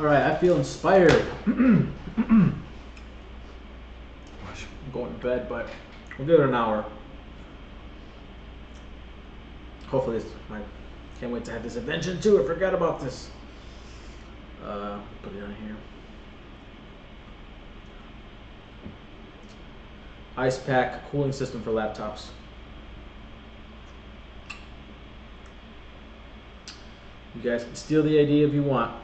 Alright, I feel inspired. I'm going to bed, but we'll give it an hour. Hopefully, I can't wait to have this invention too. I forgot about this. Put it on here. Ice pack cooling system for laptops. You guys can steal the idea if you want.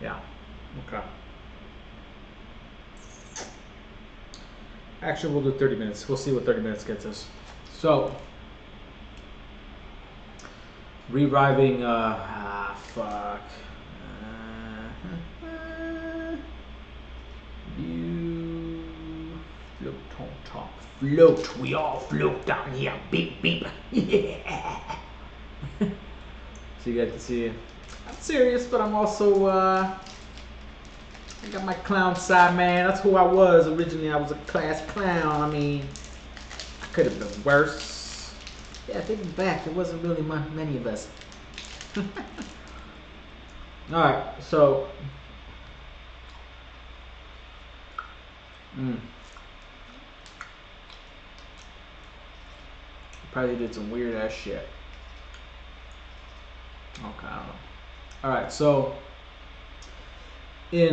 Yeah. Okay. Actually, we'll do 30 minutes. We'll see what 30 minutes gets us. So, reviving, fuck. You float on top. Float. We all float down here. Beep, beep. Yeah. So you guys can see, I'm serious, but I'm also, I got my clown side, man. That's who I was originally. I was a class clown. I mean, I could have been worse. Yeah, thinking back, there wasn't really many of us. Alright, so. Probably did some weird ass shit. Okay, I don't know. Alright, so. Why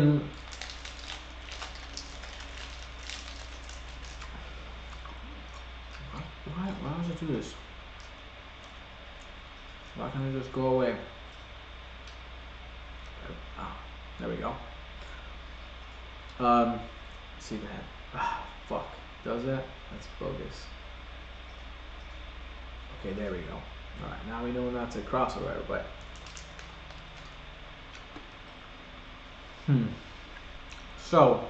does it do this? Why can't it just go away? Oh, there we go. Let's see that. Fuck. Does that? That's bogus. Okay, there we go. Alright, now we know not to cross it right, but. So.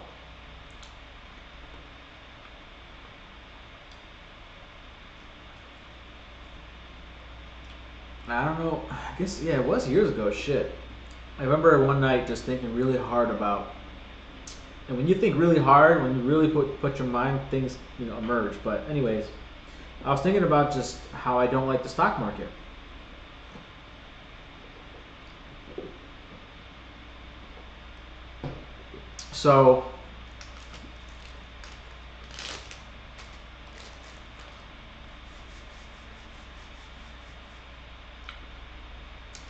I don't know. I guess, yeah, it was years ago. Shit. I remember one night just thinking really hard about. And when you think really hard, when you really put your mind, things emerge. But anyways, I was thinking about just how I don't like the stock market. So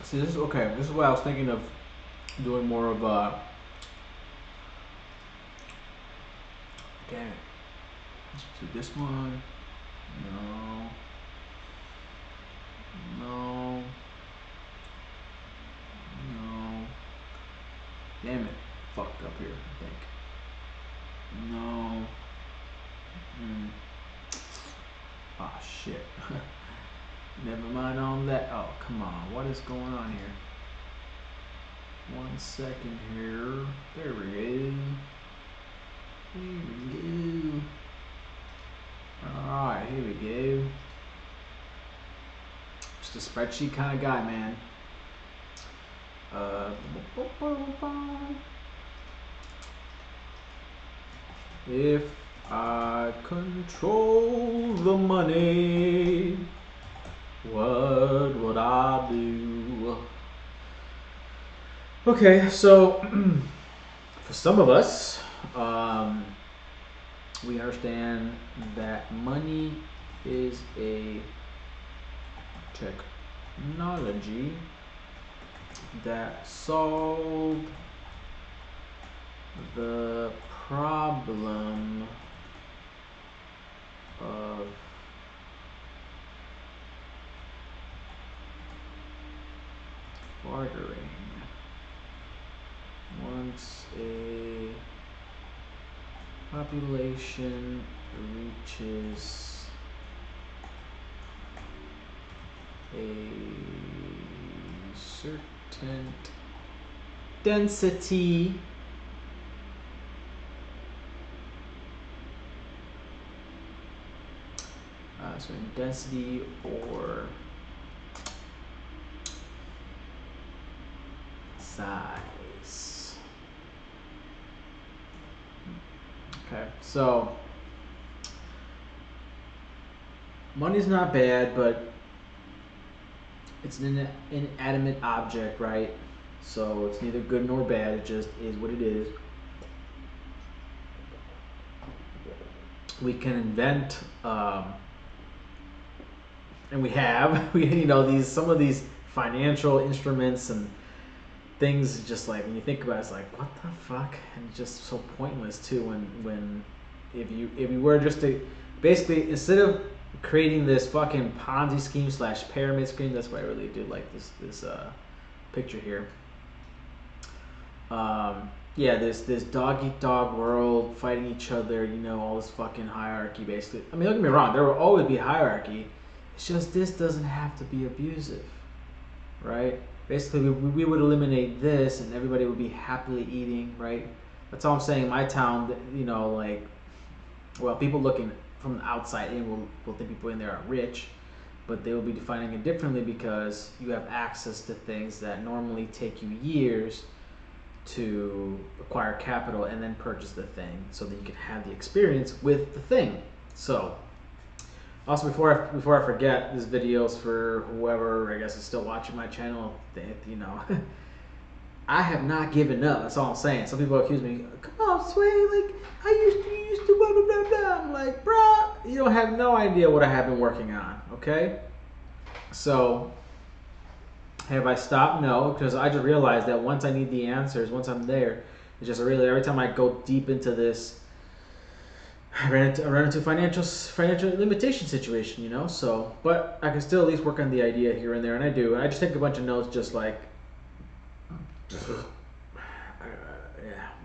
see, this is okay. This is what I was thinking of doing more of a. Damn it. Let's do this one. No. No. No. Damn it. Fucked up here, I think. No. Ah, shit. Never mind on that. Oh, come on. What is going on here? 1 second here. There we go. Here we go. Alright, here we go. Just a spreadsheet kind of guy, man. If I control the money, what would I do? Okay, so for some of us, we understand that money is a technology that solved the problem of bartering. Once a population reaches a certain density, certain density or size. Okay, so money's not bad, but it's an inanimate object, right? So it's neither good nor bad. It just is what it is. We can invent, and we have, you know, these some of these financial instruments and things. Just like when you think about it, it's like what the fuck, and just so pointless too. When if you were just to basically instead of creating this fucking Ponzi scheme / pyramid scheme, that's why I really did like this picture here. Yeah, this dog eat dog world, fighting each other, you know, all this fucking hierarchy basically. I mean, don't get me wrong, there will always be hierarchy. It's just this doesn't have to be abusive, right? Basically, we would eliminate this and everybody would be happily eating, right? That's all I'm saying. In my town, you know, like, well, people looking from the outside in will think people in there are rich, but they will be defining it differently because you have access to things that normally take you years to acquire capital and then purchase the thing so that you can have the experience with the thing. So also before I forget, this video's for whoever I guess is still watching my channel. You know, I have not given up. That's all I'm saying. Some people accuse me, come on, Sway, like you used to blah blah blah blah. I'm like, bruh, you don't have no idea what I have been working on. Okay, so have I stopped? No, because I just realized that once I need the answers, once I'm there, it's just really every time I go deep into this, I run into financial limitation situation, you know. So, but I can still at least work on the idea here and there, and I do. And I just take a bunch of notes, just like, yeah.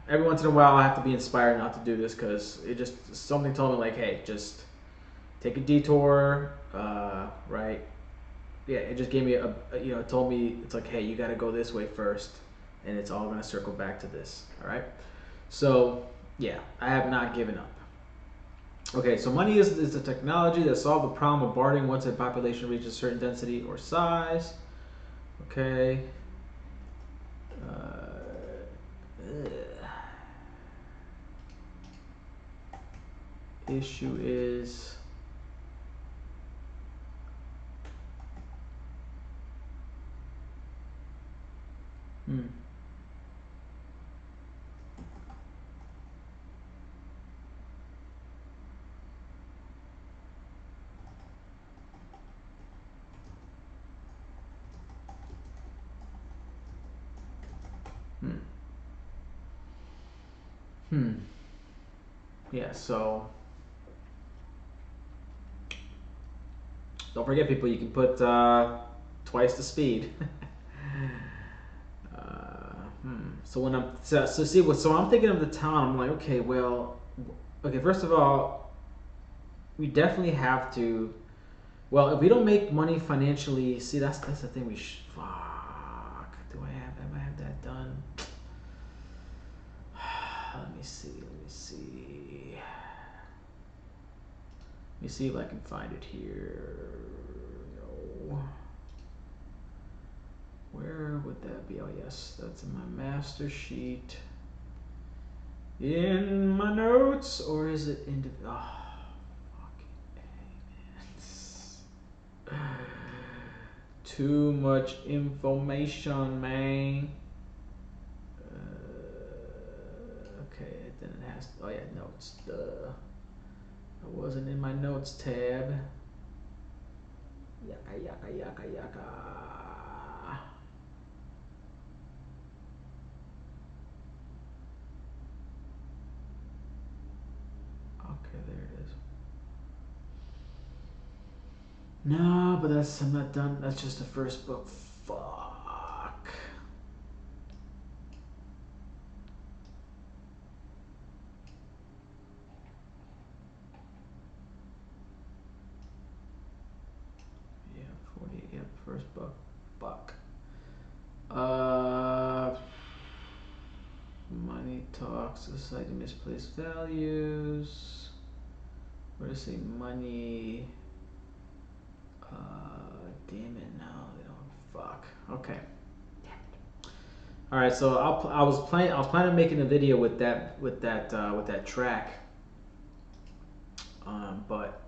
Every once in a while, I have to be inspired not to do this because it just something told me like, hey, just take a detour, right? Yeah, it just gave me you know, it told me it's like, hey, you got to go this way first, and it's all gonna circle back to this. All right. So yeah, I have not given up. Okay, so money is the technology that solved the problem of bartering once a population reaches a certain density or size. Okay. Issue is hmm. Hmm. Hmm. Yeah, so don't forget, people, you can put twice the speed. So when I'm so I'm thinking of the town. I'm like, okay, well, okay. First of all, we definitely have to. Well, if we don't make money financially, see, that's the thing. Fuck. Am I have that done? Let me see. Let me see if I can find it here. No. Where would that be? Oh yes, that's in my master sheet. In my notes, or is it in? Oh, fucking man. Too much information, man. Okay, then it has. Oh yeah, notes. Duh. I wasn't in my notes tab. Yaka yaka yaka yaka. Okay, there it is. No, but I'm not done. That's just the first book. Fuck. Yeah, 48. Yep, first book. Fuck. Money talk, society misplaced values. Where to say money? Damn it! No, they don't. Fuck. Okay. All right. So I was planning on making a video with that track. But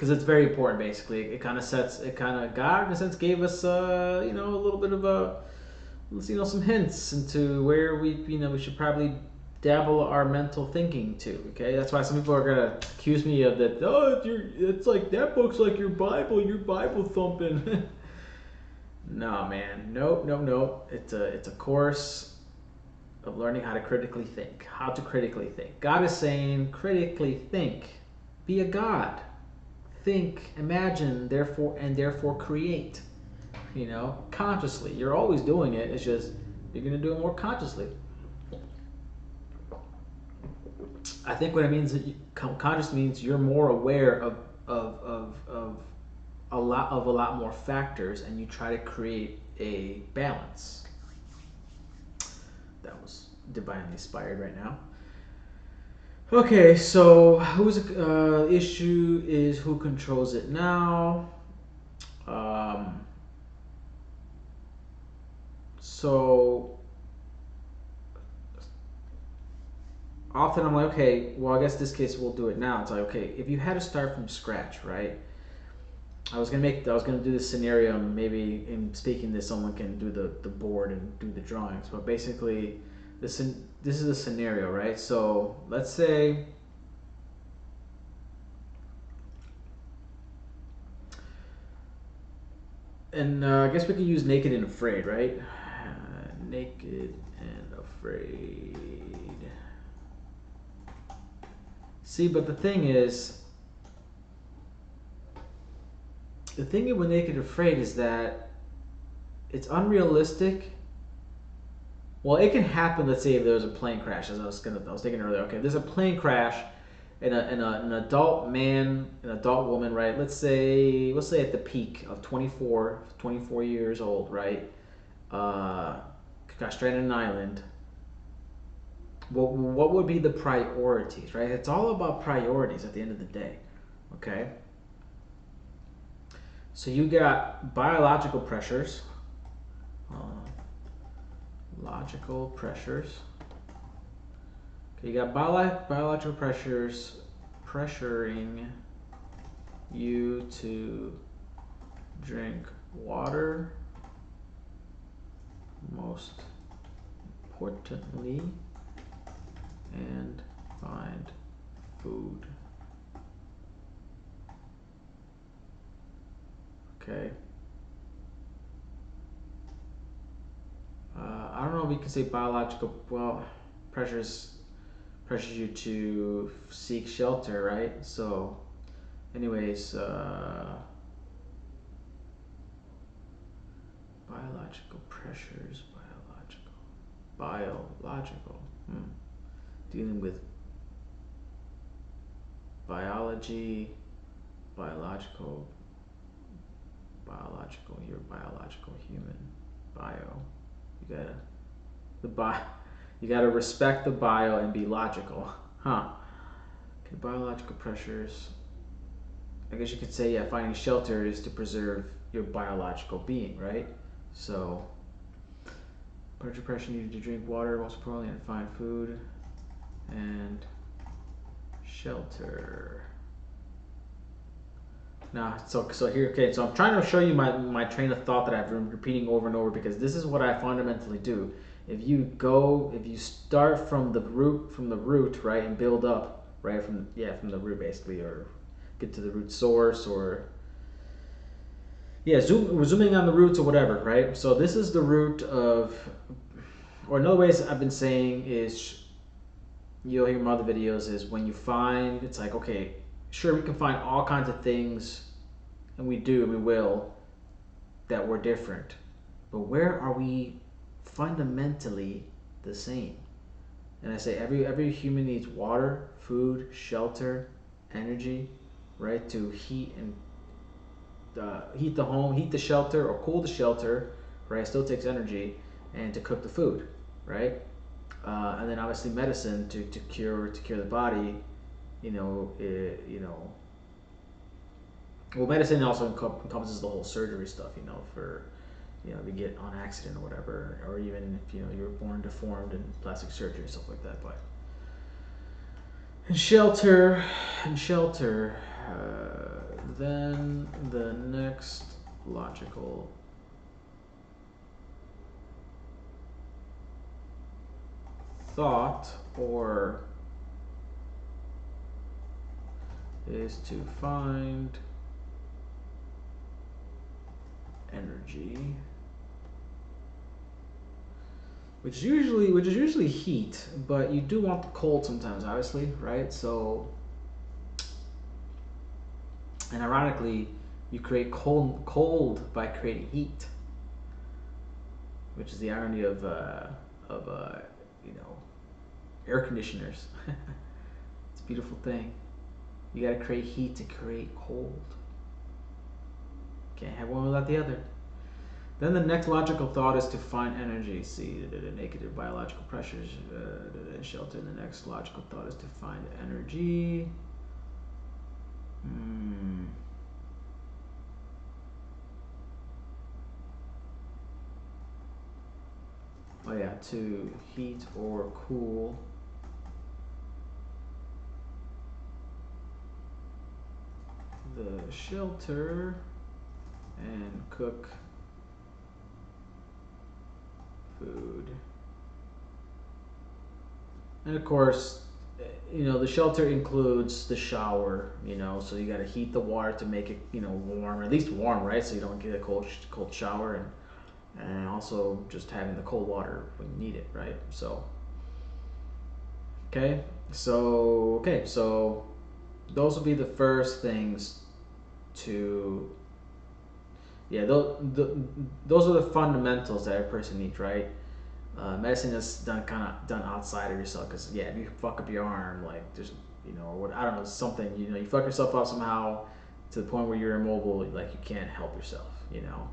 because it's very important. Basically, God in a sense gave us a little bit of some hints into where we should probably dabble our mental thinking too. Okay, that's why some people are gonna accuse me of that. Oh, it's like that book's like your Bible thumping. No, man, nope. It's a course of learning how to critically think. How to critically think. God is saying, critically think. Be a God. Think, imagine, therefore create. Consciously. You're always doing it. It's just you're gonna do it more consciously. I think what it means conscious means you're more aware of a lot more factors, and you try to create a balance. That was divinely inspired right now. Okay, so who's issue is who controls it now. So often I'm like, okay, well, I guess this case we'll do it now. It's like, okay, if you had to start from scratch, right? I was gonna do this scenario. Maybe in speaking this, someone can do the board and do the drawings. But basically, this is a scenario, right? So let's say and I guess we could use naked and afraid, right? Naked and afraid. See, but the thing with naked and afraid is that it's unrealistic. Well, it can happen. Let's say if there was a plane crash, as I was thinking earlier. Okay, there's a plane crash, and an adult man, an adult woman, right? Let's say at the peak of 24 years old, right? Got stranded on an island. What would be the priorities, right? It's all about priorities at the end of the day, okay? So you got biological pressures, logical pressures. Okay, you got biological pressures pressuring you to drink water, most importantly, and find food. Okay. I don't know if we can say biological. Well, pressures you to seek shelter, right? So, anyways, biological pressures, biological. Dealing with biology, biological. You're a biological human. You gotta respect the bio and be logical, huh? Okay, biological pressures. I guess you could say, yeah, finding shelter is to preserve your biological being, right? So, pressure needed to drink water, most importantly, and find food and shelter. Now, so here, okay, so I'm trying to show you my train of thought that I've been repeating over and over, because this is what I fundamentally do. If you start from the root, right, and build up, right, from the root basically, or get to the root source, or we're zooming on the roots or whatever, right? So this is the root of, or another ways I've been saying is, you'll hear in my other videos, is when you find, it's like, okay, sure, we can find all kinds of things, and we will, that we're different. But where are we fundamentally the same? And I say every human needs water, food, shelter, energy, right? To heat the home, heat the shelter, or cool the shelter, right? It still takes energy, and to cook the food, right? And then obviously medicine to cure the body. Well, medicine also encompasses the whole surgery stuff, for, if you get on accident or whatever, or even if, you were born deformed and plastic surgery and stuff like that. But, and shelter, then the next logical thought or is to find energy, which is usually heat, but you do want the cold sometimes, obviously, right? So, and ironically, you create cold by creating heat, which is the irony of you know, air conditioners. It's a beautiful thing. You gotta create heat to create cold. Can't have one without the other. Then the next logical thought is to find energy. See, negative biological pressures, shelter. The next logical thought is to find energy. Oh yeah, to heat or cool the shelter and cook food. And of course, you know, the shelter includes the shower, you know, so you got to heat the water to make it, you know, warm, at least warm, right? So you don't get a cold shower, and also just having the cold water when you need it, right? So okay, so those will be the first things to, yeah, those are the fundamentals that a person needs, right? Medicine is done outside of yourself, because yeah, if you fuck up your arm, like there's, you know, what, I don't know, something, you know, you fuck yourself up somehow to the point where you're immobile, like you can't help yourself, you know.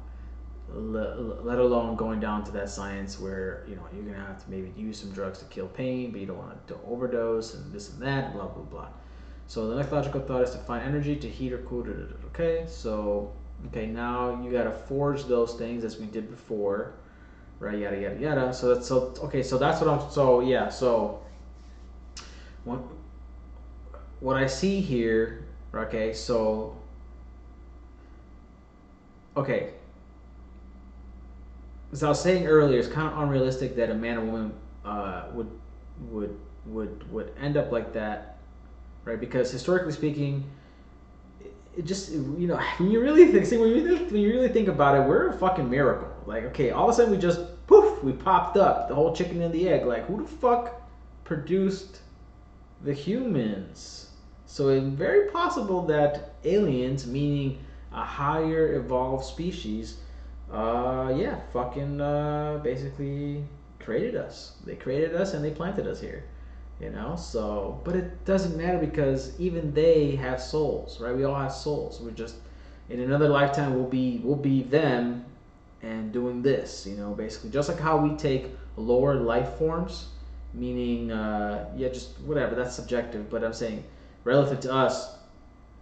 Let alone going down to that science where, you know, you're gonna have to maybe use some drugs to kill pain, but you don't want to overdose and this and that, blah blah blah. So the next logical thought is to find energy to heat or cool. Okay, so okay, now you gotta forge those things as we did before, right? Yada yada yada. So that's so okay. So that's what I'm. So yeah. So what I see here. Okay. So okay. As I was saying earlier, it's kind of unrealistic that a man or woman would would end up like that, right? Because historically speaking, it just, you know, when you really think, see, when you really think about it, we're a fucking miracle. Like, okay, all of a sudden we just poof, we popped up, the whole chicken and the egg. Like, who the fuck produced the humans? So it's very possible that aliens, meaning a higher evolved species, yeah, fucking basically created us. They created us and they planted us here, you know. So, but it doesn't matter, because even they have souls, right? We all have souls. We're just, in another lifetime we'll be them and doing this, you know, basically just like how we take lower life forms, meaning yeah, just whatever, that's subjective, but I'm saying relative to us,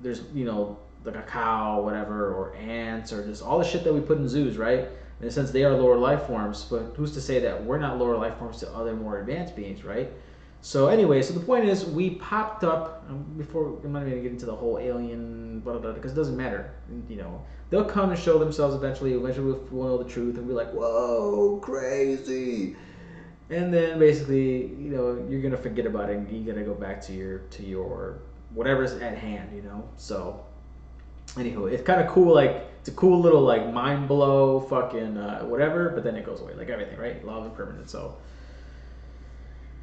there's, you know, like a cow, whatever, or ants, or just all the shit that we put in zoos, right? In a sense, they are lower life forms, but who's to say that we're not lower life forms to other more advanced beings, right? So anyway, so the point is, we popped up before. I'm not even gonna get into the whole alien, blah, blah, blah, because it doesn't matter. You know, they'll come and show themselves eventually. Eventually, we'll know the truth, and we're like, whoa, crazy. And then basically, you know, you're gonna forget about it, and you're gonna go back to your whatever's at hand, you know. So anywho, it's kind of cool. Like, it's a cool little like mind blow, fucking whatever. But then it goes away, like everything, right? Law of impermanence.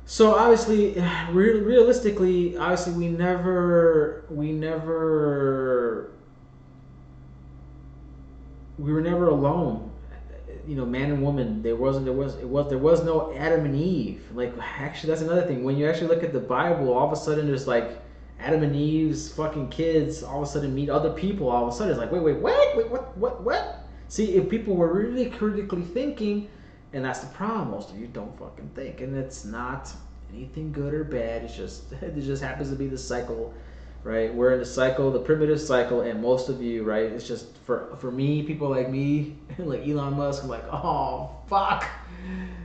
So obviously, realistically, obviously, we were never alone. You know, man and woman. There was no Adam and Eve. Like, actually, that's another thing. When you actually look at the Bible, all of a sudden there's like Adam and Eve's fucking kids all of a sudden meet other people. All of a sudden it's like, wait, what? See, if people were really critically thinking, and that's the problem, most of you don't fucking think, and it's not anything good or bad. It's just it just happens to be the cycle, right? We're in the cycle, the primitive cycle, and most of you, right? It's just for me, people like me, like Elon Musk, I'm like, oh fuck.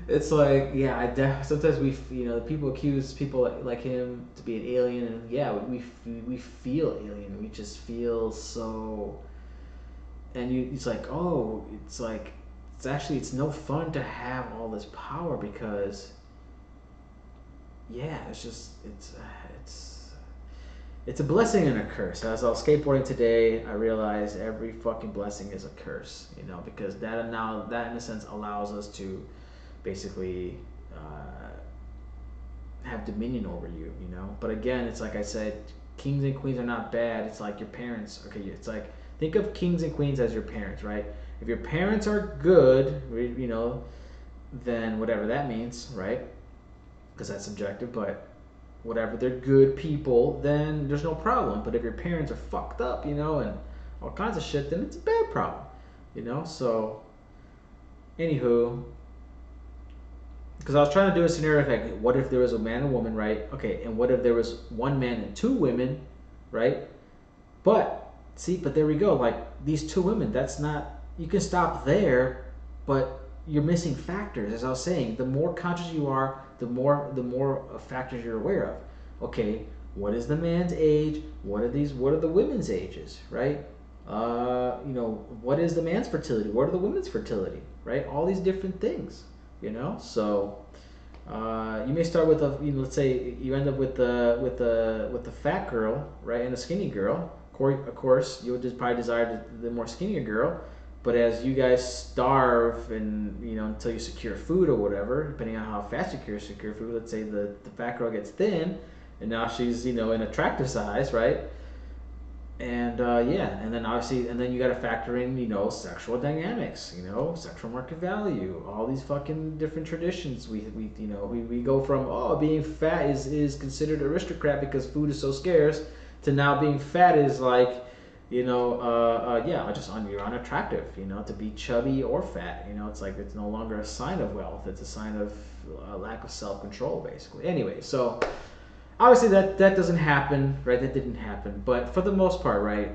It's like, yeah, sometimes the people accuse people like him to be an alien, and yeah, we feel alien. We just feel so, and it's like, oh, it's no fun to have all this power because, yeah, it's a blessing and a curse. As I was skateboarding today, I realized every fucking blessing is a curse, because that in a sense allows us to basically have dominion over you, But again, it's like I said, kings and queens are not bad. It's like your parents. Okay, it's like, think of kings and queens as your parents, right? If your parents are good, then whatever that means, right? Because that's subjective, but whatever, they're good people, then there's no problem. But if your parents are fucked up, and all kinds of shit, then it's a bad problem, So, anywho, because I was trying to do a scenario like, what if there was a man and woman, right? Okay, and what if there was one man and two women, right? But there we go. Like, these two women, that's not, you can stop there, but you're missing factors. As I was saying, the more conscious you are, the more factors you're aware of. Okay, what is the man's age? What are the women's ages, right? What is the man's fertility? What are the women's fertility, right? All these different things, So you may start with let's say you end up with the fat girl, right, and the skinny girl. Of course, you would just probably desire the more skinnier girl. But as you guys starve and until you secure food or whatever, depending on how fast you secure food, let's say the fat girl gets thin, and now she's an attractive size, right? And and then obviously, and then you got to factor in sexual dynamics, sexual market value, all these fucking different traditions. We go from being fat is considered aristocrat because food is so scarce, to now being fat is like you're unattractive, to be chubby or fat, it's like it's no longer a sign of wealth, it's a sign of lack of self-control, basically. Anyway, so obviously that doesn't happen, right? That didn't happen, but for the most part, right,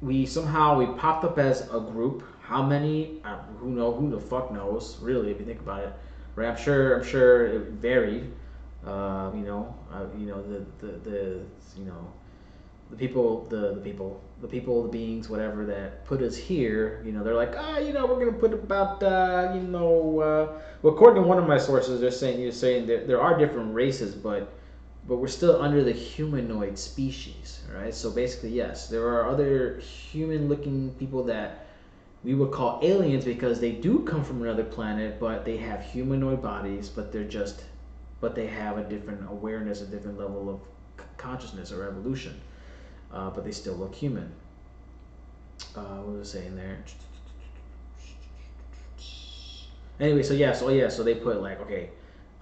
we popped up as a group. How many? Who the fuck knows, really, if you think about it, right? I'm sure it varied. The beings, whatever, that put us here, they're like, we're gonna put about, well, according to one of my sources, you're saying that there are different races, but we're still under the humanoid species, right? So basically, yes, there are other human-looking people that we would call aliens because they do come from another planet, but they have humanoid bodies, but they have a different awareness, a different level of consciousness or evolution. But they still look human. What was I saying there? Anyway, so they put like, okay,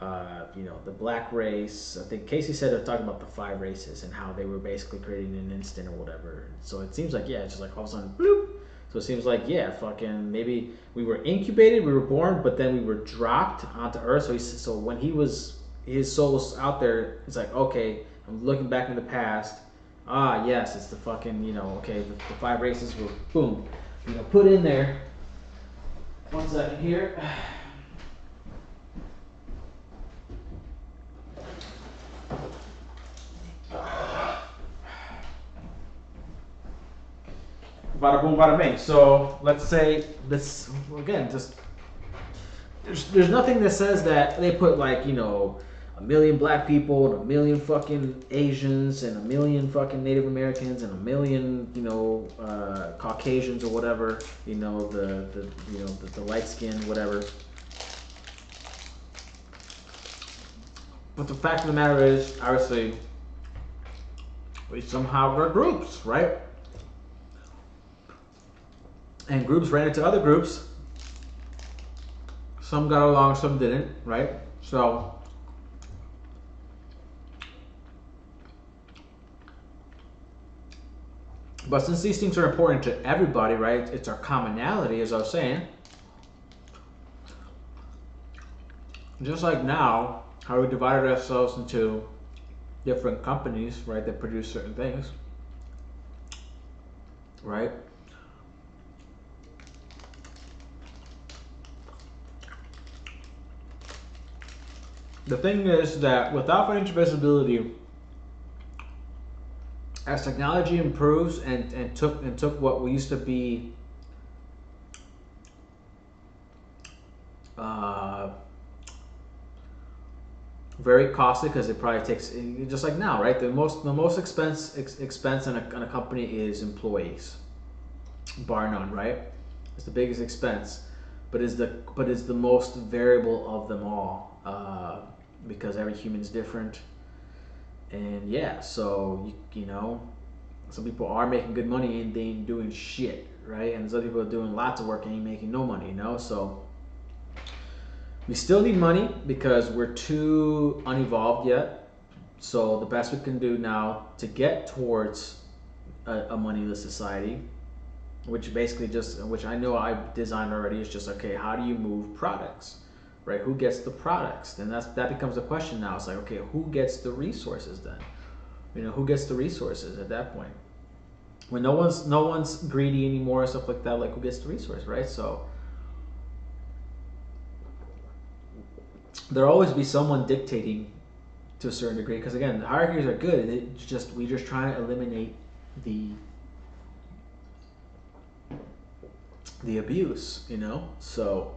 the black race. I think Casey said they're talking about the 5 races and how they were basically created in an instant or whatever. So it seems like, it's just like all of a sudden, bloop. So it seems like, fucking maybe we were incubated, we were born, but then we were dropped onto Earth. So when his soul was out there, it's like, okay, I'm looking back in the past. Yes, it's the fucking, okay, the 5 races were, boom, put in there. One second here. Bada boom, bada bing. So let's say this, again, just, there's nothing that says that they put like, 1 million black people and 1 million fucking Asians and 1 million fucking Native Americans and 1 million, Caucasians or whatever, the light skin, whatever. But the fact of the matter is, obviously, we somehow were groups, right? And groups ran into other groups. Some got along, some didn't, right? So, but since these things are important to everybody, right? It's our commonality, as I was saying. Just like now, how we divided ourselves into different companies, right, that produce certain things, right? The thing is that without financial visibility, as technology improves and took what we used to be uh, very costly, because it probably takes, just like now, right? The most expense in a company is employees, bar none, right? It's the biggest expense, but is the most variable of them all, because every human is different, and yeah, so you know, some people are making good money and they ain't doing shit, right? And some people are doing lots of work and ain't making no money, you know. So we still need money because we're too unevolved yet. So the best we can do now to get towards a moneyless society, which basically just, which I know I designed already, is just okay. How do you move products, right? Who gets the products? Then that becomes a question now. It's like, okay, who gets the resources then? You know, who gets the resources at that point? When no one's greedy anymore, stuff like that. Like, who gets the resource, right? So there'll always be someone dictating to a certain degree, because again, the hierarchies are good. We're just trying to eliminate the abuse, you know. So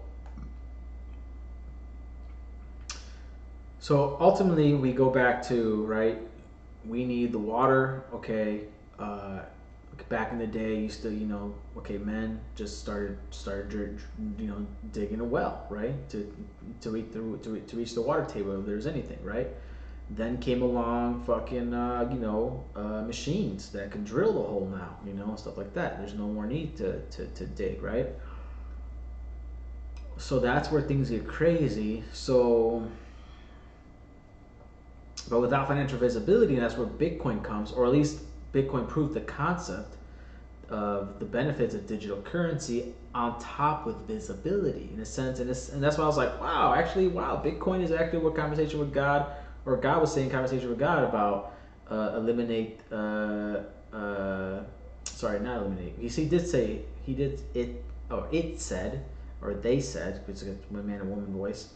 ultimately, we go back to, right. We need the water, okay. Back in the day, used to, okay, men just started digging a well, right, to reach the water table if there's anything, right. Then came along fucking machines that can drill the hole now, stuff like that. There's no more need to dig, right. So that's where things get crazy. But without financial visibility, and that's where Bitcoin comes, or at least Bitcoin proved the concept of the benefits of digital currency on top with visibility, in a sense. And that's why I was like, wow, Bitcoin is actually what Conversation with God, or God was saying Conversation with God about eliminate, sorry, not eliminate. He did say, it said, or they said, because it's a man and woman voice.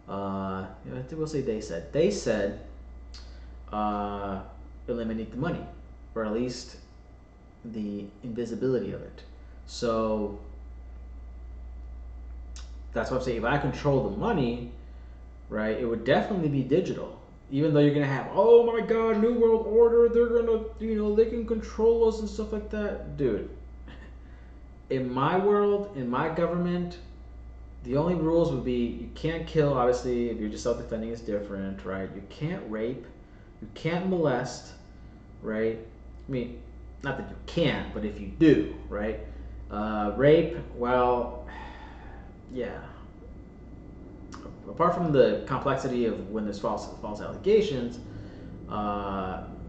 We'll say they said. They said, eliminate the money, or at least the invisibility of it. So that's what I'm saying. If I control the money, right, it would definitely be digital. Even though you're gonna have, oh my God, New World Order, they're gonna, they can control us and stuff like that, dude. In my world, in my government, the only rules would be you can't kill. Obviously, if you're just self-defending, it's different, right? You can't rape, you can't molest, right? I mean, not that you can't, but if you do, right? Rape, well, yeah. Apart from the complexity of when there's false allegations,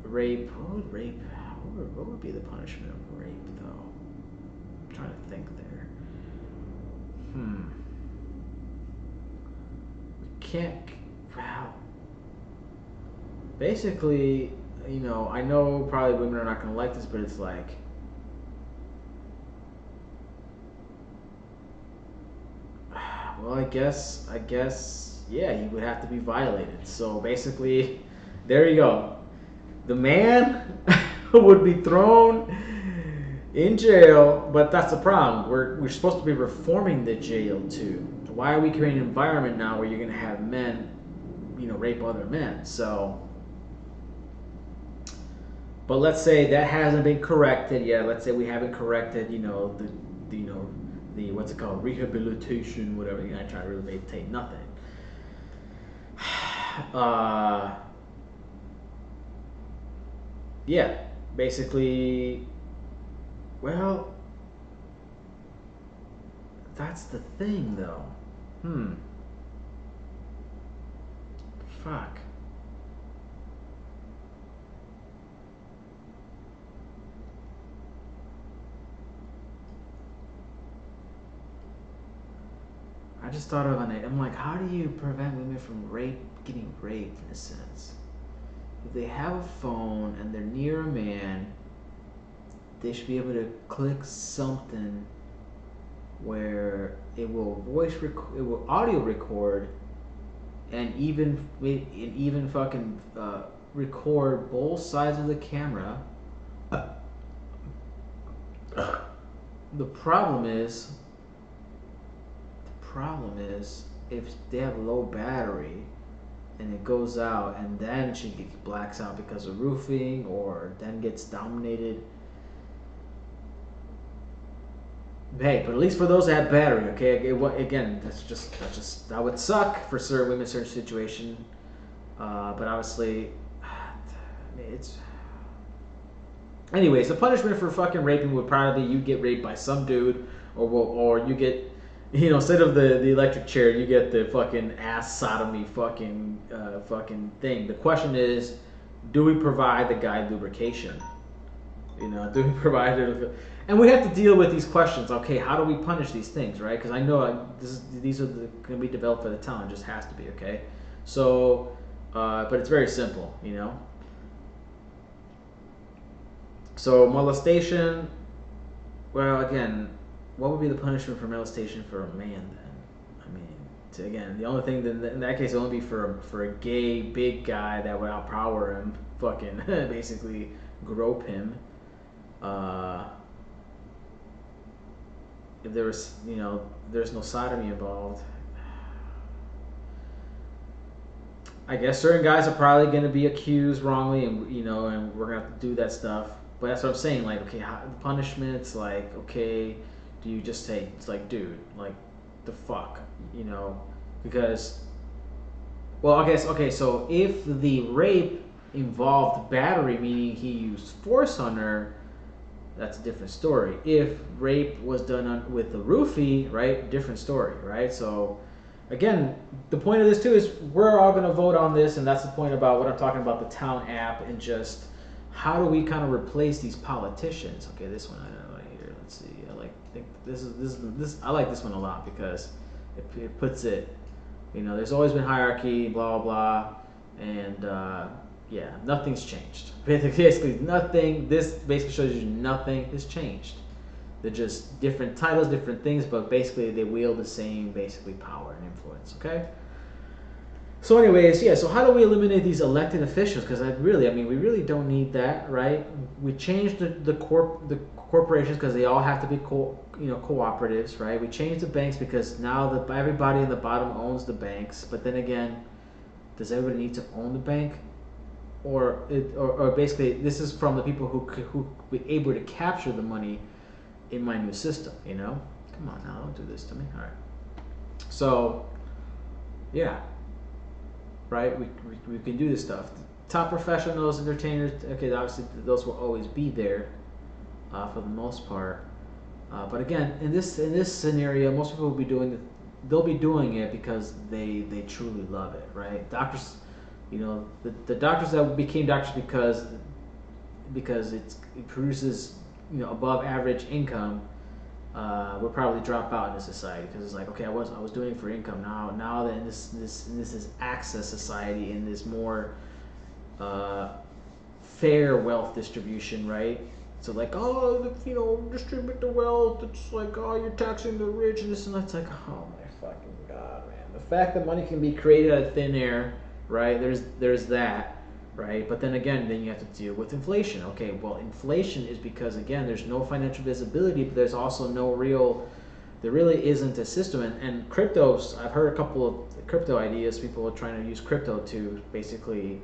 rape. What would be the punishment of rape, though? I'm trying to think there. Can't. Well, basically, I know probably women are not going to like this, but it's like, well, I guess, yeah, he would have to be violated. So basically, there you go. The man would be thrown in jail, but that's the problem. We're supposed to be reforming the jail too. Why are we creating an environment now where you're going to have men, rape other men? So, but let's say that hasn't been corrected yet. Let's say we haven't corrected, the what's it called, rehabilitation, whatever. I try to rehabilitate nothing. Yeah, basically, well, that's the thing, though. Fuck. I just thought of it. I'm like, how do you prevent women from getting raped, in a sense? If they have a phone and they're near a man, they should be able to click something where it will audio record and even fucking record both sides of the camera. The problem is if they have low battery and it goes out and then she blacks out because of roofing or then gets dominated. Hey, but at least for those that have battery, okay. Again, that would suck for certain women, certain situation. But obviously, it's. Anyways, the punishment for fucking raping would probably be you get raped by some dude, or you get, instead of the electric chair, you get the fucking ass sodomy fucking thing. The question is, do we provide the guy lubrication? Do we provide it? And we have to deal with these questions. Okay, how do we punish these things, right? Because I know these are going to be developed for the town. It just has to be, okay? So, but it's very simple, So molestation. Well, again, what would be the punishment for molestation for a man then? I mean, again, the only thing in that case it would only be for a gay big guy that would outpower him, fucking basically grope him. If there was, there's no sodomy involved, I guess certain guys are probably going to be accused wrongly, and and we're going to have to do that stuff. But that's what I'm saying. Like, okay, the punishments, like, okay, do you just say, it's like, dude, like, the fuck, because, well, I guess, okay, so if the rape involved battery, meaning he used force on her, that's a different story. If rape was done with the roofie, right, different story, right? So, again, the point of this too is we're all going to vote on this, and that's the point about what I'm talking about, the town app, and just how do we kind of replace these politicians? Okay, this one I don't know here. Let's see. I think this. I like this one a lot because it puts it. There's always been hierarchy, blah blah, and yeah, nothing's changed. Basically, nothing. This basically shows you nothing has changed. They're just different titles, different things, but basically they wield the same basically power and influence. Okay. So, anyways, yeah. So, how do we eliminate these elected officials? Because we really don't need that, right? We changed the corporations because they all have to be cooperatives, right? We changed the banks because now everybody in the bottom owns the banks. But then again, does everybody need to own the bank? Or basically, this is from the people who be able to capture the money in my new system. Come on now, don't do this to me. All right. So, yeah. Right, we can do this stuff. Top professionals, entertainers. Okay, obviously those will always be there, for the most part. But again, in this scenario, most people will be they'll be doing it because they truly love it, right? Doctors, the doctors that became doctors because it produces above average income. Will probably drop out in this society because it's like, okay, I was doing it for income. Now that in this is access society, in this more fair wealth distribution, right? So like, distribute the wealth. It's like, oh, you're taxing the rich and this and that. It's like, oh my fucking god, man. The fact that money can be created out of thin air, right? There's that. Right, but then again, you have to deal with inflation. Okay, well, inflation is because again, there's no financial visibility, but there's also there really isn't a system. And cryptos, I've heard a couple of crypto ideas. People are trying to use crypto to basically,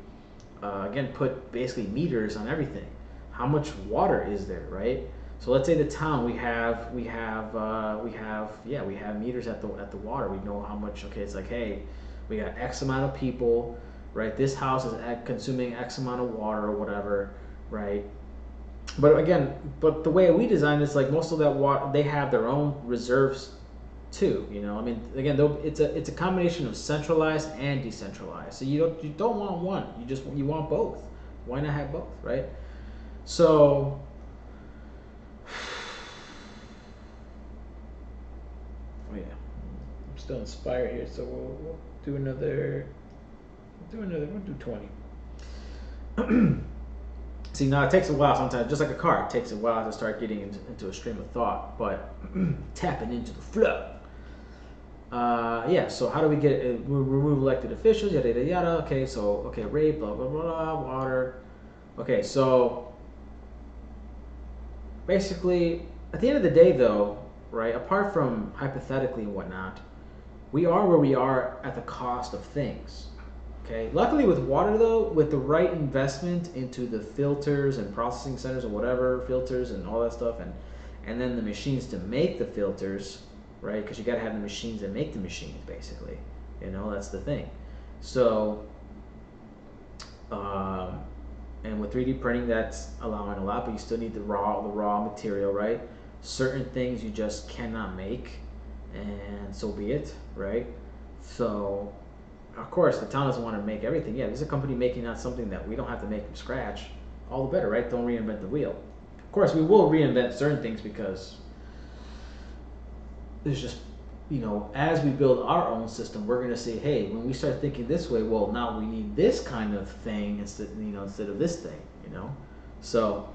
again, put basically meters on everything. How much water is there, right? So let's say the town we have meters at the water. We know how much. Okay, it's like, hey, we got X amount of people. Right, this house is consuming X amount of water or whatever, right? But again, the way we design it's like most of that water, they have their own reserves too. Again, it's a combination of centralized and decentralized. So you don't want one, you want both. Why not have both, right? So, oh yeah, I'm still inspired here. So we'll do another. We'll do 20. See, now it takes a while sometimes, just like a car, it takes a while to start getting into a stream of thought, but tapping into the flow. Yeah, so how do we get remove elected officials? Yada yada yada. Okay, so okay, rape, blah blah blah, water. Okay, so basically, at the end of the day, though, right? Apart from hypothetically and whatnot, we are where we are at the cost of things. Okay. Luckily, with water though, with the right investment into the filters and processing centers or whatever filters and all that stuff, and then the machines to make the filters, right? Because you got to have the machines that make the machines, basically. That's the thing. So, um, and with 3D printing, that's allowing a lot, but you still need the raw material, right? Certain things you just cannot make, and so be it, right? So of course, the town doesn't want to make everything. Yeah, there's a company making out something that we don't have to make from scratch. All the better, right? Don't reinvent the wheel. Of course, we will reinvent certain things because there's just, as we build our own system, we're going to say, hey, when we start thinking this way, well, now we need this kind of thing instead of this thing. So,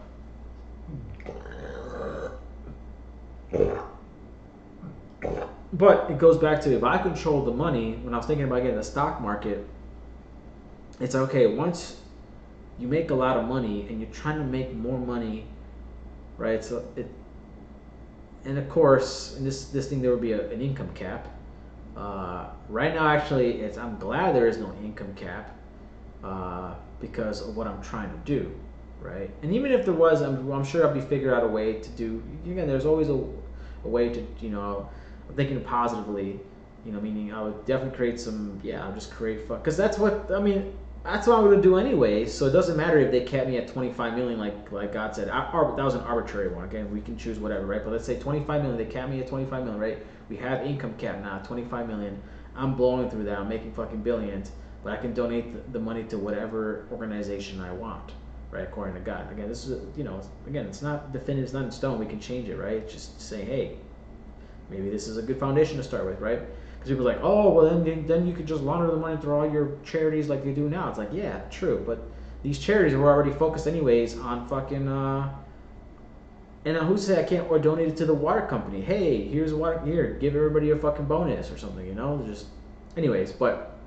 but it goes back to if I control the money, when I was thinking about getting the stock market, it's okay, once you make a lot of money and you're trying to make more money, right? So and of course, in this thing there would be an income cap. Right now, actually, I'm glad there is no income cap because of what I'm trying to do, right? And even if there was, I'm sure I'll be figure out a way to do. Again, there's always a way to, I'm thinking positively, meaning I would definitely create some. Yeah, I'll just create fun because that's what I mean. That's what I'm going to do anyway. So it doesn't matter if they cap me at 25 million, like God said. That was an arbitrary one. Again, we can choose whatever, right? But let's say 25 million. They cap me at 25 million, right? We have income cap now, 25 million. I'm blowing through that. I'm making fucking billions, but I can donate the money to whatever organization I want, right? According to God. Again, this is again, it's not definitive. It's not in stone. We can change it, right? It's just say, hey, maybe this is a good foundation to start with, right? Because people are like, oh, well, then you could just launder the money through all your charities like you do now. It's like, yeah, true, but these charities were already focused anyways on fucking, and who said I can't or donate it to the water company? Hey, here's water, here, give everybody a fucking bonus or something, just, anyways, but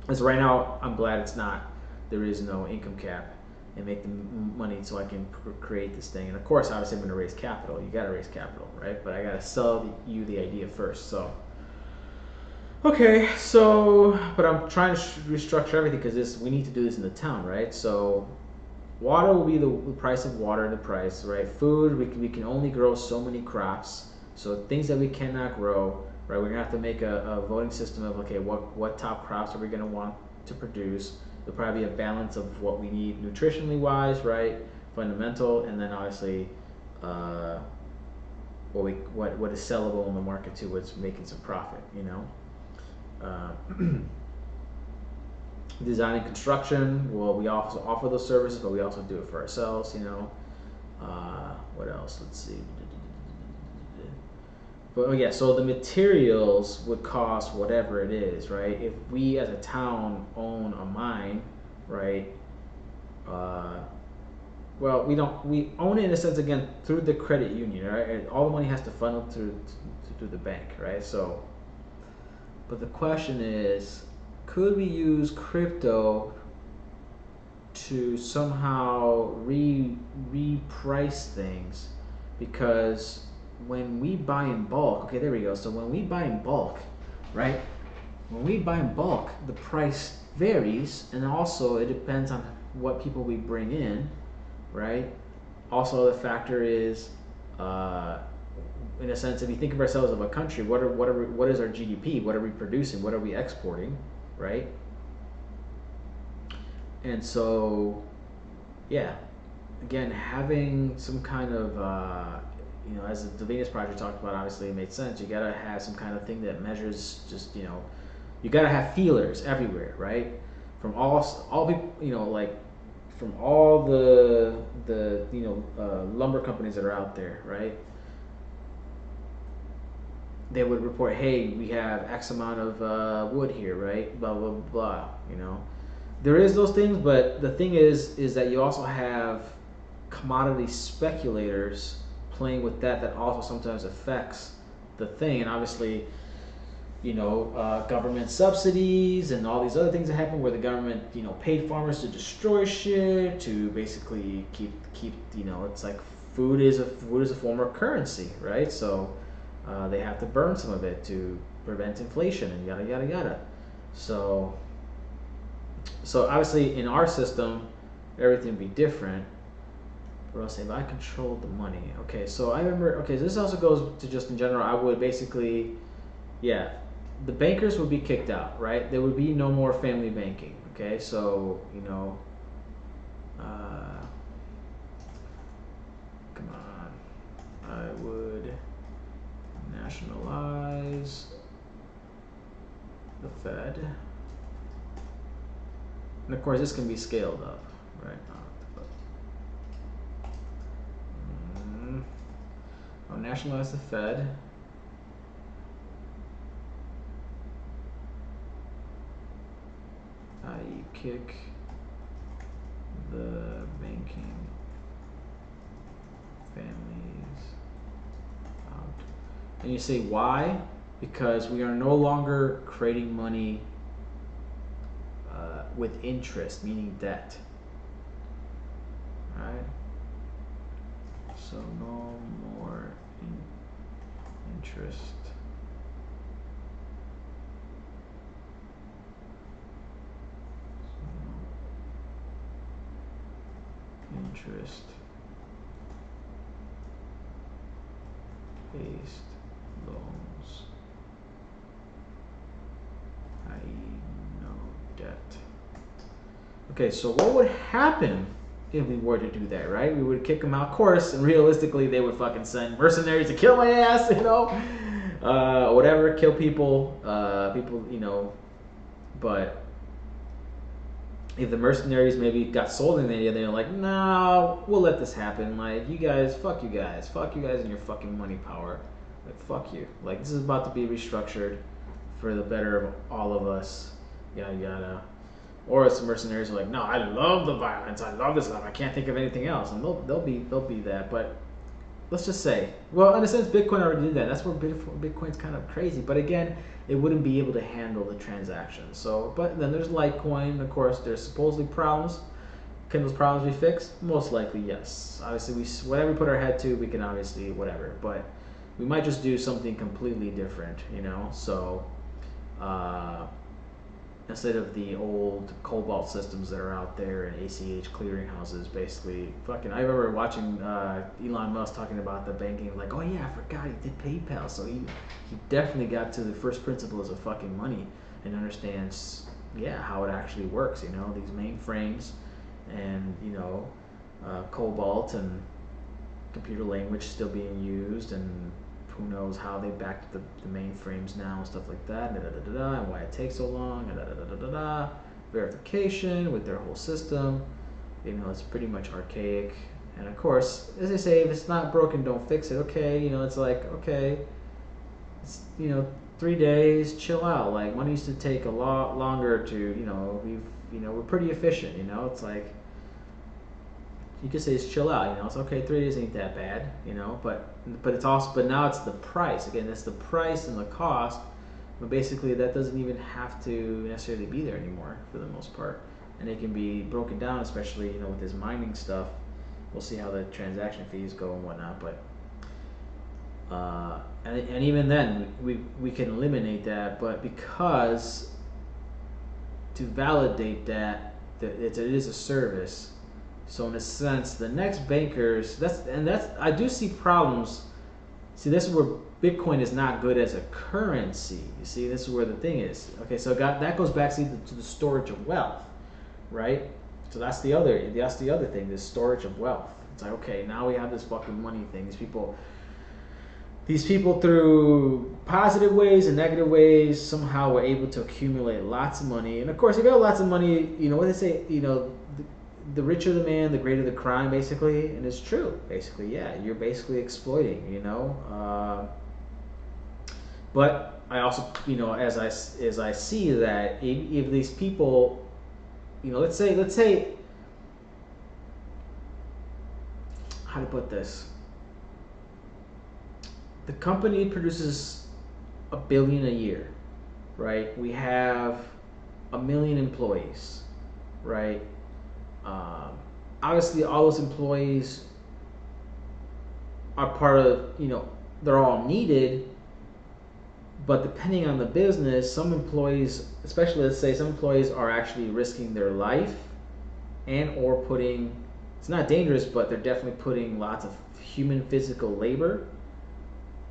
as right now, I'm glad it's not, there is no income cap and make the money so I can create this thing. And of course, obviously, I'm going to raise capital. You got to raise capital, right? But I got to sell you the idea first, so. Okay, so, but I'm trying to restructure everything because we need to do this in the town, right? So, water will be the price of water, the price, right? Food, we can only grow so many crops. So things that we cannot grow, right? We're gonna have to make a voting system of okay, what top crops are we gonna want to produce? There'll probably be a balance of what we need nutritionally wise, right? Fundamental, and then obviously, what is sellable in the market too, what's making some profit, design and construction, well, we also offer those services, but we also do it for ourselves, what else, let's see, but yeah, so the materials would cost whatever it is, right? If we as a town own a mine, right, well, we own it in a sense, again, through the credit union, right? And all the money has to funnel through the bank, right? So, but the question is, could we use crypto to somehow reprice things? Because when we buy in bulk, okay, there we go. So when we buy in bulk, right? When we buy in bulk, the price varies, and also it depends on what people we bring in, right? Also, the factor is, in a sense, if you think of ourselves as a country, what is our GDP? What are we producing? What are we exporting, right? And so, yeah, again, having some kind of, as the Venus Project talked about, obviously it made sense. You gotta have some kind of thing that measures, just you gotta have feelers everywhere, right? From all people, like from all the lumber companies that are out there, right? They would report, hey, we have X amount of wood here, right? Blah blah blah. There is those things, but the thing is that you also have commodity speculators playing with that also sometimes affects the thing. And obviously, government subsidies and all these other things that happen where the government, paid farmers to destroy shit to basically keep, it's like food is a form of currency, right? So they have to burn some of it to prevent inflation and yada yada yada. So obviously in our system, everything would be different. What else? If I controlled the money, okay. So I remember, okay. So this also goes to just in general. I would basically, yeah, the bankers would be kicked out, right? There would be no more family banking. Okay, so come on, I would nationalize the Fed, and of course this can be scaled up, right? I'll nationalize the Fed. I.e. kick the banking families out. And you say why? Because we are no longer creating money with interest, meaning debt. Right? So no more interest. Interest based loans, i.e. no debt. Okay, so what would happen if we were to do that, right? We would kick them out, of course, and realistically they would fucking send mercenaries to kill my ass, whatever, kill people, but if the mercenaries maybe got sold in the area, they're like, no, we'll let this happen. Like, you guys and your fucking money power. Like, fuck you. Like, this is about to be restructured for the better of all of us. Yada yada. Or some mercenaries are like, no, I love the violence. I love this stuff. I can't think of anything else, and they'll be that. But let's just say, well, in a sense, Bitcoin already did that. That's where Bitcoin's kind of crazy. But again, it wouldn't be able to handle the transactions. So, but then there's Litecoin. Of course, there's supposedly problems. Can those problems be fixed? Most likely, yes. Obviously, whatever we put our head to, we can obviously whatever. But we might just do something completely different, So, instead of the old Cobalt systems that are out there and ACH clearinghouses, basically, I remember watching Elon Musk talking about the banking, like, oh yeah, I forgot he did PayPal, so he definitely got to the first principles of fucking money and understands, how it actually works, these mainframes and, Cobalt and computer language still being used, and who knows how they backed the mainframes now and stuff like that, and why it takes so long, and verification with their whole system. It's pretty much archaic. And of course, as they say, if it's not broken, don't fix it. Okay, it's like, okay, it's, 3 days, chill out. Like, money used to take a lot longer to, we're pretty efficient. It's like, you could say it's chill out, it's okay, 3 days ain't that bad, but it's also, but now it's the price. Again, it's the price and the cost, but basically that doesn't even have to necessarily be there anymore for the most part. And it can be broken down, especially, with this mining stuff. We'll see how the transaction fees go and whatnot, but and even then we can eliminate that, but because to validate that it is a service. So in a sense, the next bankers, I do see problems. See, this is where Bitcoin is not good as a currency. You see, this is where the thing is. Okay, so that goes back to the storage of wealth, right? So that's the other thing, this storage of wealth. It's like, okay, now we have this fucking money thing. These people through positive ways and negative ways somehow were able to accumulate lots of money. And of course, if you got lots of money, what they say, the richer the man, the greater the crime, basically. And it's true, basically. Yeah, you're basically exploiting, but I also, as I see that if these people, let's say how to put this, the company produces $1 billion a year, right? We have 1 million employees, right? Obviously, all those employees are part of, they're all needed, but depending on the business, some employees, especially let's say some employees are actually risking their life and or putting, it's not dangerous, but they're definitely putting lots of human physical labor.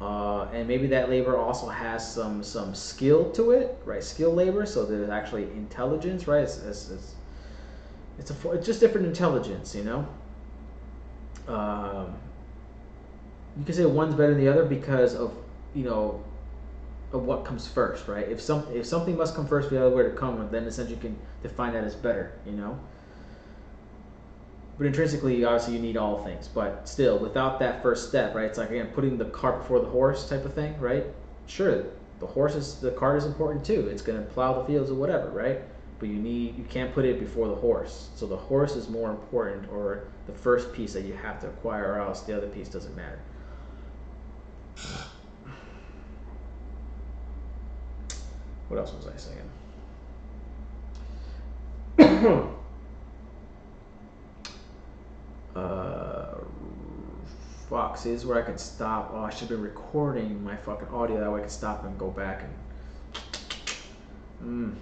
And maybe that labor also has some skill to it, right? Skill labor, so there's actually intelligence, right? It's just different intelligence, You can say one's better than the other because of you know of what comes first, right? If something must come first for the other way to come, then essentially you can define that as better. But intrinsically, obviously, you need all things. But still, without that first step, right? It's like again putting the cart before the horse type of thing, right? Sure, the cart is important too. It's gonna plow the fields or whatever, right? But you can't put it before the horse. So the horse is more important, or the first piece that you have to acquire, or else the other piece doesn't matter. What else was I saying? Fuck, see, this is where I could stop. Oh, I should have been recording my fucking audio, that way I could stop and go back and.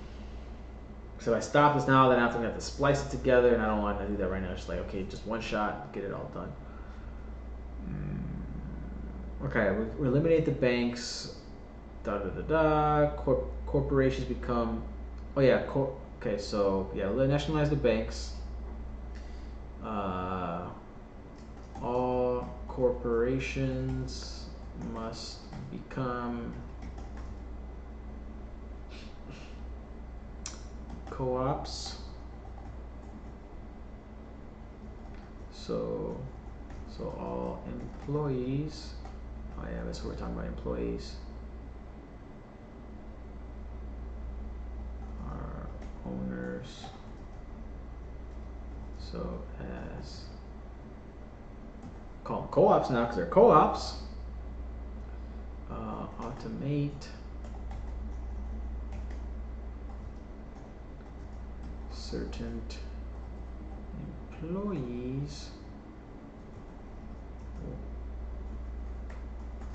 So if I stop this now, then after I'm gonna have to splice it together, and I don't want to do that right now. It's just like, okay, just one shot, get it all done. Okay, we eliminate the banks. Corporations become. Oh yeah, okay, so yeah, nationalize the banks. All corporations must become co-ops. So all employees. Oh yeah, that's what we're talking about. Employees are owners. So as call them co-ops now because they're co-ops. Automate certain employees.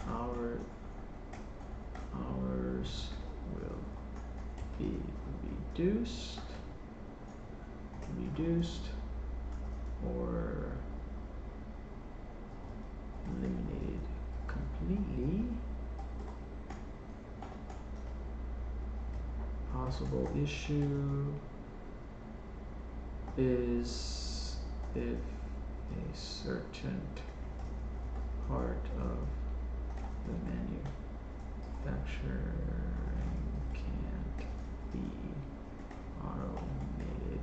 Hours will be reduced or eliminated completely. Possible issue is if a certain part of the manufacturing can't be automated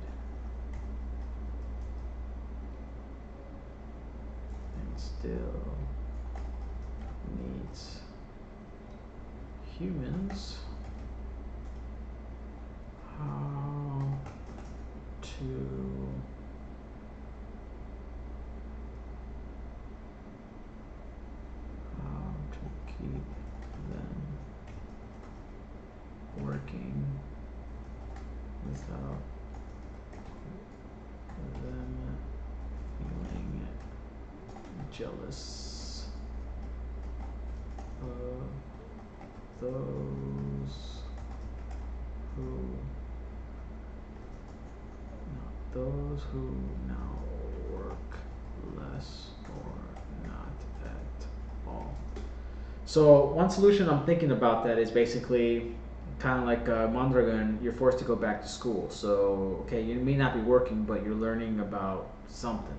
and still needs humans. How to keep them working without them feeling jealous of those who now work less or not at all. So one solution I'm thinking about that is basically kind of like Mondragon, you're forced to go back to school. So, okay, you may not be working, but you're learning about something,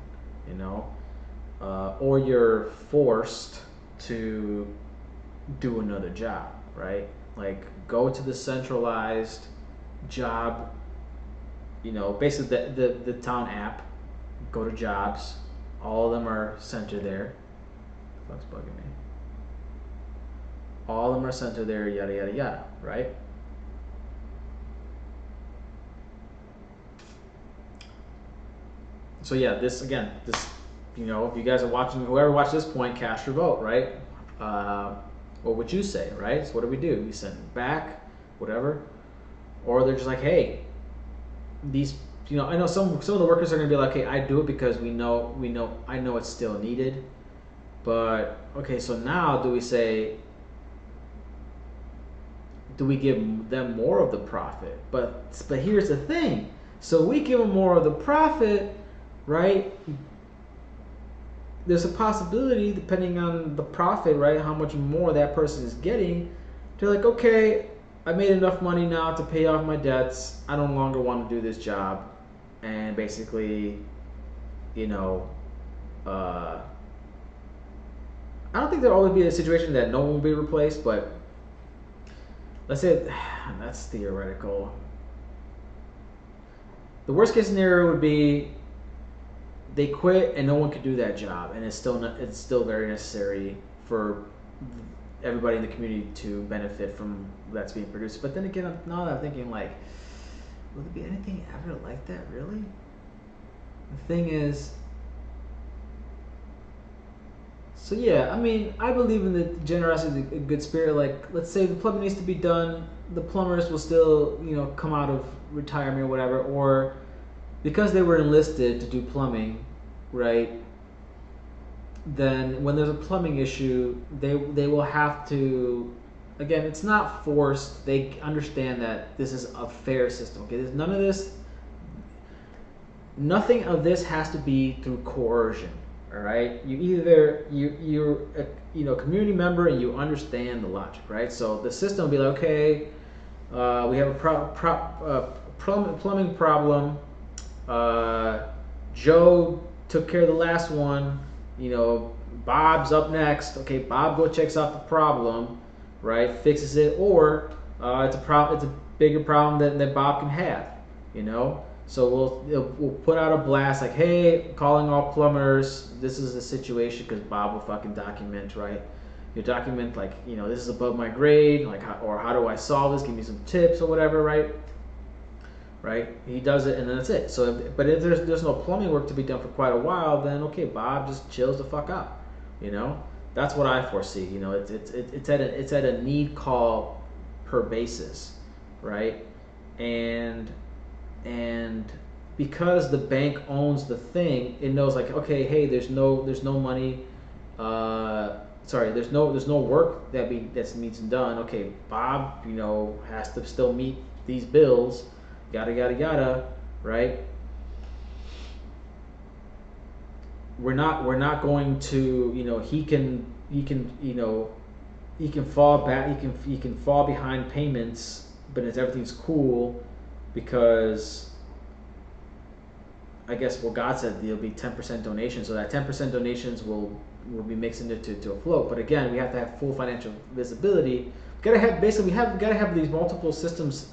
or you're forced to do another job, right? Like go to the centralized job, basically the town app, go to jobs, all of them are centered there. The fuck's bugging me? All of them are centered there, yada yada yada, right? So yeah, this if you guys are watching, whoever watched this point, cast your vote, right? What would you say, right? So what do? We send it back. whatever, or they're just like, hey, these, I know some of the workers are gonna be like, okay, I do it because I know it's still needed, but okay, so now do we give them more of the profit? But here's the thing, so we give them more of the profit, right? There's a possibility, depending on the profit, right, how much more that person is getting, they're like, okay, I made enough money now to pay off my debts. I no longer want to do this job. And basically, I don't think there'll always be a situation that no one will be replaced, but let's say that's theoretical. The worst case scenario would be they quit and no one could do that job, and it's still very necessary for everybody in the community to benefit from that's being produced. But then again, now that I'm thinking, like, will there be anything ever like that, really? The thing is, so yeah, I mean, I believe in the generosity, the good spirit. Like, let's say the plumbing needs to be done, the plumbers will still, come out of retirement or whatever, or because they were enlisted to do plumbing, right? Then when there's a plumbing issue, they will have to. Again, it's not forced. They understand that this is a fair system. Okay, there's nothing of this has to be through coercion. All right, you're a community member and you understand the logic, right? So the system will be like, okay, we have a plumbing problem. Joe took care of the last one. Bob's up next. Okay, Bob go checks out the problem, right? Fixes it, or it's a bigger problem that Bob can have. So we'll put out a blast like, hey, calling all plumbers. This is the situation, because Bob will fucking document, right? You document like, this is above my grade, like, how do I solve this? Give me some tips or whatever, right? Right? He does it, and then that's it. So, but if there's no plumbing work to be done for quite a while, then okay, Bob just chills the fuck out. That's what I foresee. It's at a need call per basis, right? And because the bank owns the thing, it knows like, okay, hey, there's no money. There's no work that needs done. Okay, Bob, has to still meet these bills. Yada yada yada, right? We're not going to, he can fall back, he can fall behind payments, but everything's cool, because I guess what God said, there'll be 10% donations, so that 10% donations will be mixed into a float. But again, we have to have full financial visibility. We gotta have these multiple systems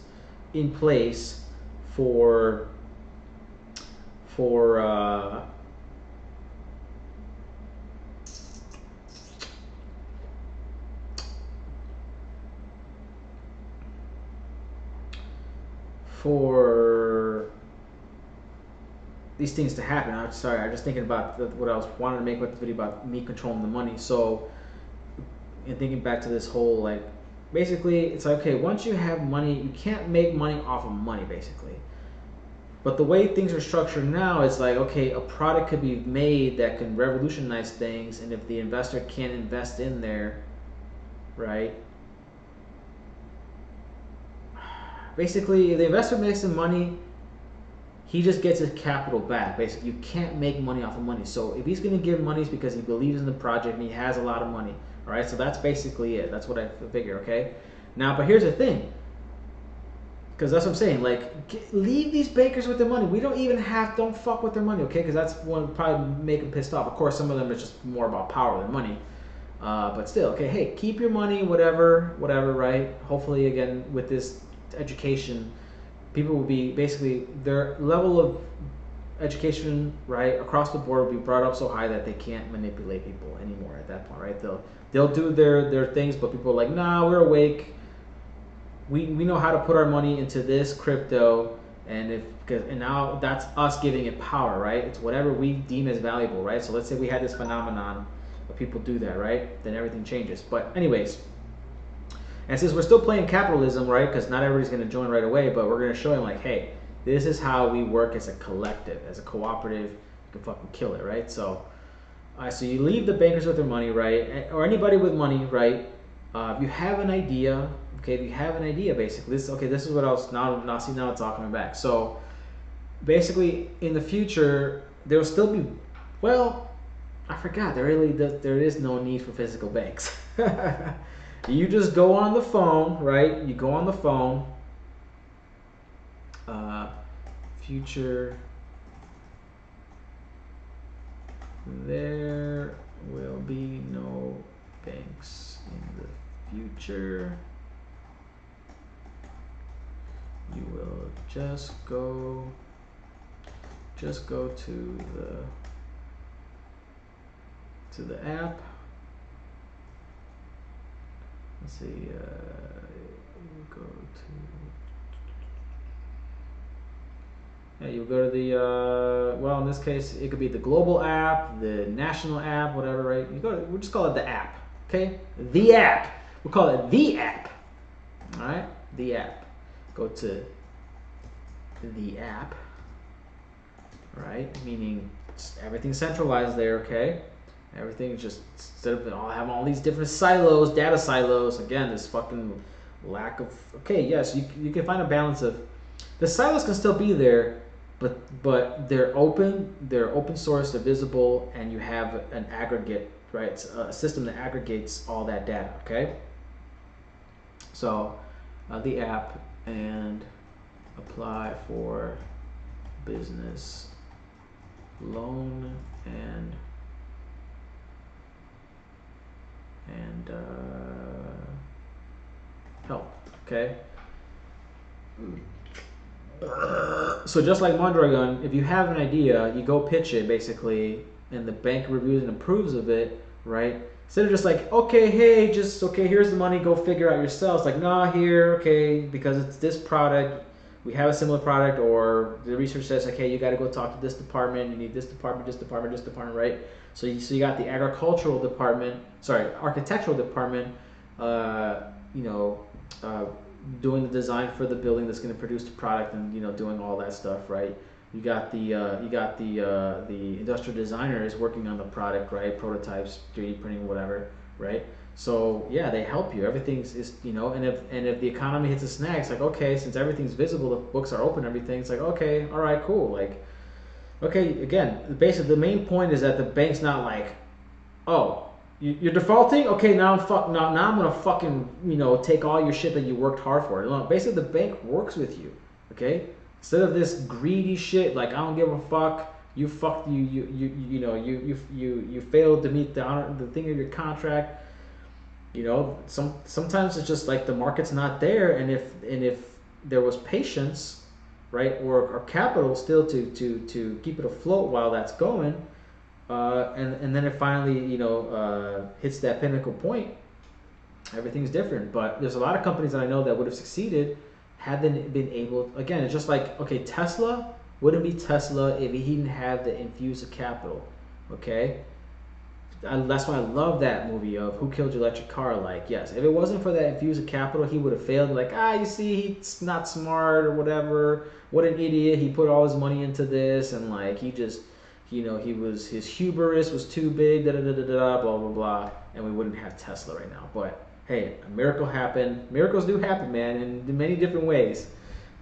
in place for these things to happen. I'm sorry, I'm just thinking about what I was wanting to make with the video about me controlling the money. So, and thinking back to this whole, like, basically, it's like, okay, once you have money, you can't make money off of money, basically. But the way things are structured now, it's like, okay, a product could be made that can revolutionize things, and if the investor can't invest in there, right? Basically, if the investor makes some money, he just gets his capital back. Basically, you can't make money off of money. So if he's going to give money, it's because he believes in the project and he has a lot of money. All right, so that's basically it. That's what I figure, okay? Now, but here's the thing. Because that's what I'm saying. Like, leave these bankers with their money. We don't fuck with their money, okay? Because that's one would probably make them pissed off. Of course, some of them is just more about power than money. But still, okay, hey, keep your money, whatever, right? Hopefully, again, with this education, people will be, basically, their level of education, right, across the board will be brought up so high that they can't manipulate people anymore at that point, right? They'll do their things, but people are like, nah, we're awake. We know how to put our money into this crypto, and now that's us giving it power, right? It's whatever we deem as valuable, right? So let's say we had this phenomenon, but people do that, right? Then everything changes. But anyways, And since we're still playing capitalism, right? Because not everybody's going to join right away, but we're going to show him like, hey, this is how we work as a collective, as a cooperative. You can fucking kill it, right? So, so you leave the bankers with their money, right? Or anybody with money, right? If you have an idea, okay, if you have an idea, basically, this is what else. Now it's all coming back. So, basically, in the future, there will still be, well, I forgot. There is no need for physical banks. You just go on the phone, right? You go on the phone. Future. There will be no banks in the future. You will just go to the app. Let's see. Go to. Yeah, you go to the, well, in this case, it could be the global app, the national app, whatever, right? We'll just call it the app, okay? The app. We'll call it the app, all right? The app. Go to the app, right? Meaning everything's centralized there, okay? Everything's just, instead of having all these different silos, data silos, again, this fucking lack of, okay, yes, you can find a balance of, the silos can still be there, but they're open source, they're visible, and you have an aggregate, right? It's a system that aggregates all that data, okay? So the app, and apply for business loan and help, okay? So just like Mondragon, if you have an idea, you go pitch it basically, and the bank reviews and approves of it, right? Instead of just like, okay, hey, here's the money, go figure out yourself. It's like, nah, here, okay, because it's this product, we have a similar product, or the research says, okay, you got to go talk to this department, you need this department, right? So you got the architectural department, doing the design for the building that's going to produce the product, and doing all that stuff, right? You got the industrial designers working on the product, right? Prototypes, 3D printing, whatever, right? So yeah, they help you. Everything's and if the economy hits a snag, it's like, okay, since everything's visible, the books are open, everything. It's like, okay, all right, cool. Like, okay, again, basically the main point is that the bank's not like, oh, you're defaulting? Okay, now I'm gonna fucking take all your shit that you worked hard for. No, basically the bank works with you, okay? Instead of this greedy shit, like, I don't give a fuck. You fucked you failed to meet the thing of your contract. Sometimes it's just like the market's not there, and if there was patience, right, or capital still to keep it afloat while that's going. And then it finally, hits that pinnacle point. Everything's different, but there's a lot of companies that I know that would have succeeded had they been able. Again, it's just like, okay, Tesla wouldn't be Tesla if he didn't have the infuse of capital. Okay, that's why I love that movie of Who Killed Your Electric Car. Like, yes, if it wasn't for that infuse of capital, he would have failed. Like, you see, he's not smart or whatever. What an idiot! He put all his money into this, and like he just. His hubris was too big, blah, blah, blah, and we wouldn't have Tesla right now. But hey, a miracle happened. Miracles do happen, man, in many different ways.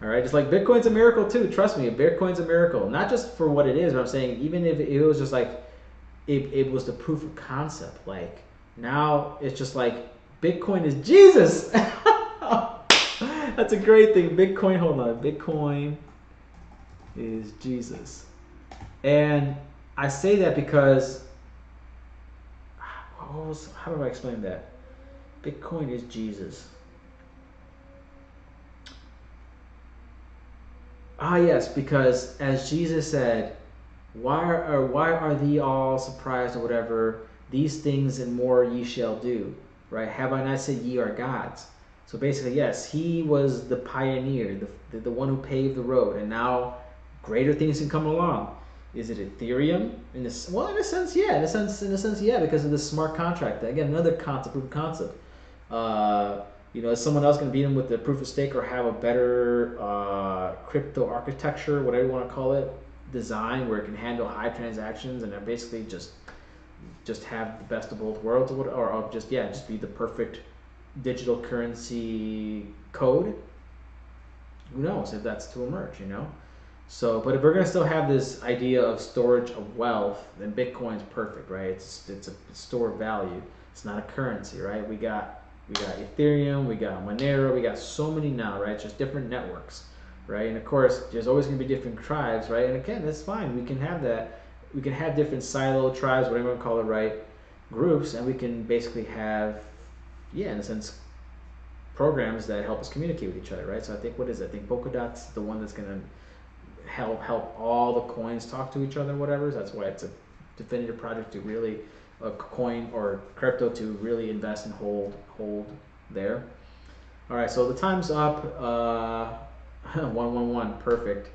All right, just like Bitcoin's a miracle too. Trust me, Bitcoin's a miracle. Not just for what it is, but I'm saying even if it was just like, it was the proof of concept. Like, now it's just like, Bitcoin is Jesus. That's a great thing. Bitcoin is Jesus. And I say that because, how do I explain that? Bitcoin is Jesus. Yes, because as Jesus said, why are thee all surprised or whatever? These things and more ye shall do, right? Have I not said ye are gods? So basically, yes, he was the pioneer, the one who paved the road, and now greater things can come along. Is it Ethereum? In a sense, yeah. In a sense, yeah, because of the smart contract. Again, another concept, proof of concept. You know, is someone else going to beat them with the proof of stake or have a better crypto architecture, whatever you want to call it, design where it can handle high transactions and basically just have the best of both worlds, or just just be the perfect digital currency code? Who knows if that's to emerge, you know? So, but if we're gonna still have this idea of storage of wealth, then Bitcoin's perfect, right? It's a store of value. It's not a currency, right? We got Ethereum, we got Monero, we got so many now, right? It's just different networks, right? And of course, there's always gonna be different tribes, right? And again, that's fine. We can have that. We can have different silo tribes, whatever you want to call it, right? Groups, and we can basically have, yeah, in a sense, programs that help us communicate with each other, right? So I think what is it? I think Polkadot's the one that's gonna help all the coins talk to each other, whatever. That's why it's a definitive project to really a coin or crypto to really invest and hold there. All right, so the time's up. 111, perfect.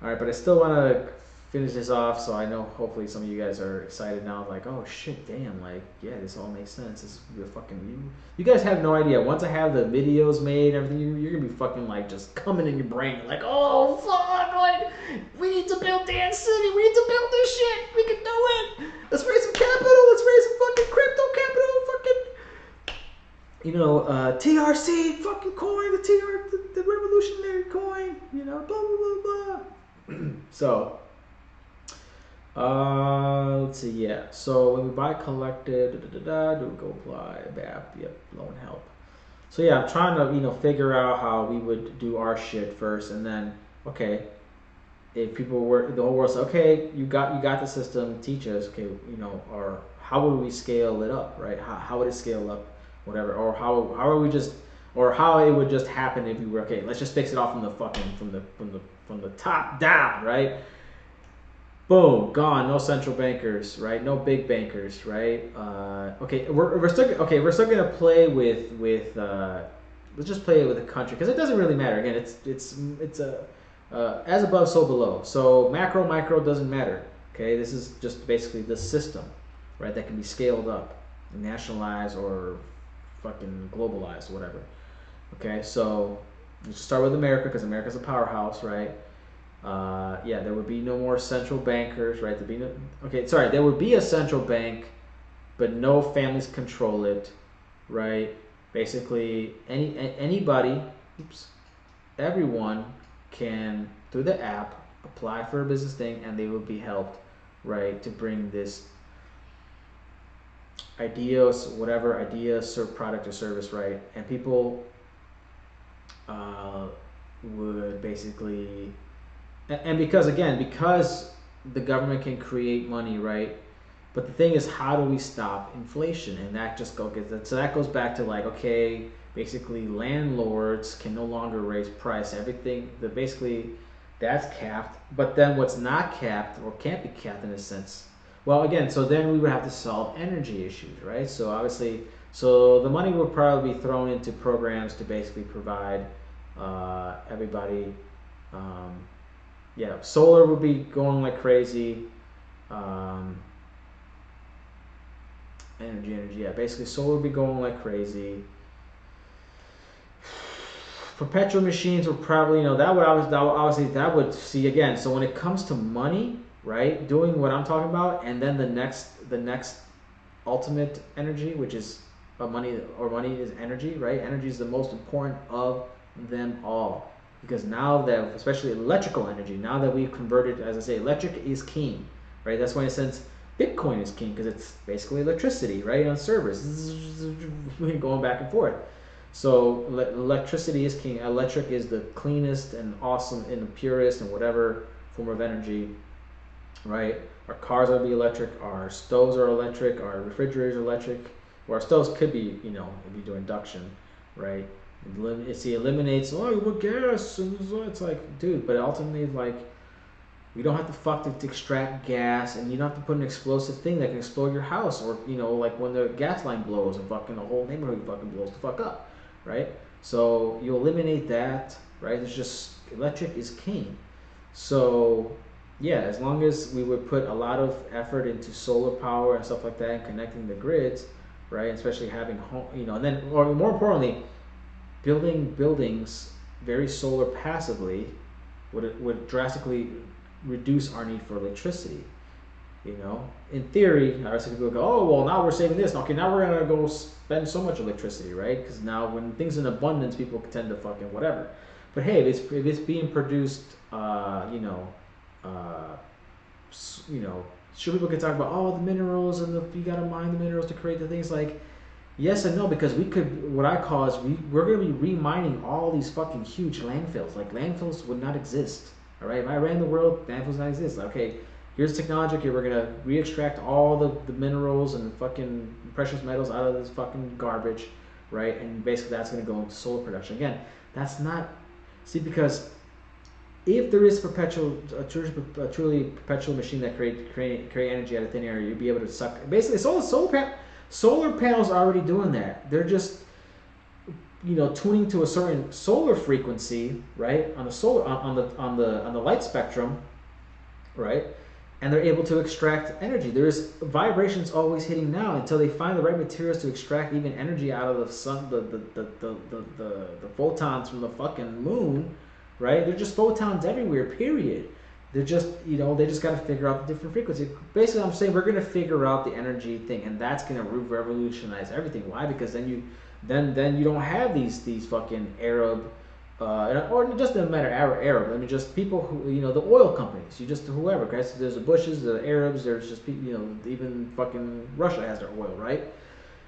All right, but I still want to finish this off, so I know hopefully some of you guys are excited now, like, oh shit, damn, like, yeah, this all makes sense. This is fucking you guys have no idea. Once I have the videos made, everything, you're gonna be fucking like just coming in your brain, like, oh fuck, like, we need to build Dance City, we need to build this shit, we can do it. Let's raise some capital, let's raise some fucking crypto capital, fucking, TRC fucking coin, the revolutionary coin, blah blah blah blah. So. Let's see, yeah. So when we buy collected, do we go apply, BAP, yep, loan help. So yeah, I'm trying to, figure out how we would do our shit first, and then, okay, if people were, the whole world said, okay, you got the system, teach us, okay, or how would we scale it up, right? How would it scale up, whatever, or how are we just, or how it would just happen if we were, okay, let's just fix it off from the fucking, from the top down, right? Boom, gone. No central bankers, right? No big bankers, right? Okay, we're still gonna play with let's just play it with the country because it doesn't really matter. Again, it's a as above, so below. So macro, micro doesn't matter. Okay, this is just basically the system, right? That can be scaled up, nationalized, or fucking globalized, whatever. Okay, so let's start with America because America's a powerhouse, right? There would be no more central bankers, right? There would be a central bank, but no families control it, right? Basically, everyone can, through the app, apply for a business thing, and they will be helped, right, to bring this idea, product or service, right? And people would basically. And because the government can create money, right? But the thing is, how do we stop inflation? And that goes back to like, okay, basically landlords can no longer raise price. Everything that's capped. But then what's not capped or can't be capped in a sense? Well, again, so then we would have to solve energy issues, right? So obviously, the money would probably be thrown into programs to basically provide everybody. Solar would be going like crazy. Energy. Yeah, basically solar would be going like crazy. Perpetual machines would probably, that would see again. So when it comes to money, right, doing what I'm talking about, and then the next ultimate energy, which is money is energy, right? Energy is the most important of them all. Because now that, especially electrical energy, now that we've converted, as I say, electric is king, right? That's why in a sense Bitcoin is king, because it's basically electricity, right? On servers, going back and forth. So electricity is king. Electric is the cleanest and awesome and the purest and whatever form of energy, right? Our cars will be electric. Our stoves are electric. Our refrigerators are electric. Well, our stoves could be, if you do induction, right? It eliminates, what gas? It's like, dude, but ultimately, like, we don't have to extract gas, and you don't have to put an explosive thing that can explode your house, or, like when the gas line blows and fucking the whole neighborhood fucking blows the fuck up, right? So you eliminate that, right? It's just, electric is king. So, yeah, as long as we would put a lot of effort into solar power and stuff like that and connecting the grids, right? Especially having home, and then, or more importantly, building buildings very solar passively would drastically reduce our need for electricity. You know, in theory, our people go, oh well, now we're saving this. Okay, now we're gonna go spend so much electricity, right? Because now when things in abundance, people tend to fucking whatever. But hey, if it's being produced, uh, you know, sure people can talk about the minerals and you gotta mine the minerals to create the things like. Yes and no, because we could. What I call is we're gonna be remining all these fucking huge landfills. Like landfills would not exist. All right, if I ran the world, landfills not exist. Okay, here's technology. Okay, we're gonna re-extract all the minerals and fucking precious metals out of this fucking garbage, right? And basically that's gonna go into solar production. Again, that's not. See, because if there is a truly perpetual machine that create energy out of thin air, you'd be able to suck. Basically, solar panels are already doing that. They're just tuning to a certain solar frequency, right, on the solar on the light spectrum, right, and they're able to extract energy. There's vibrations always hitting now until they find the right materials to extract even energy out of the sun, the photons from the fucking moon, right? They're just photons everywhere. Period. They're just they just got to figure out the different frequencies. Basically, I'm saying we're gonna figure out the energy thing, and that's gonna revolutionize everything. Why? Because then you don't have these fucking Arab. Or it doesn't matter Arab. I mean, just people who the oil companies. You just whoever. Guys, there's the Bushes, the Arabs. There's just people. Even fucking Russia has their oil, right?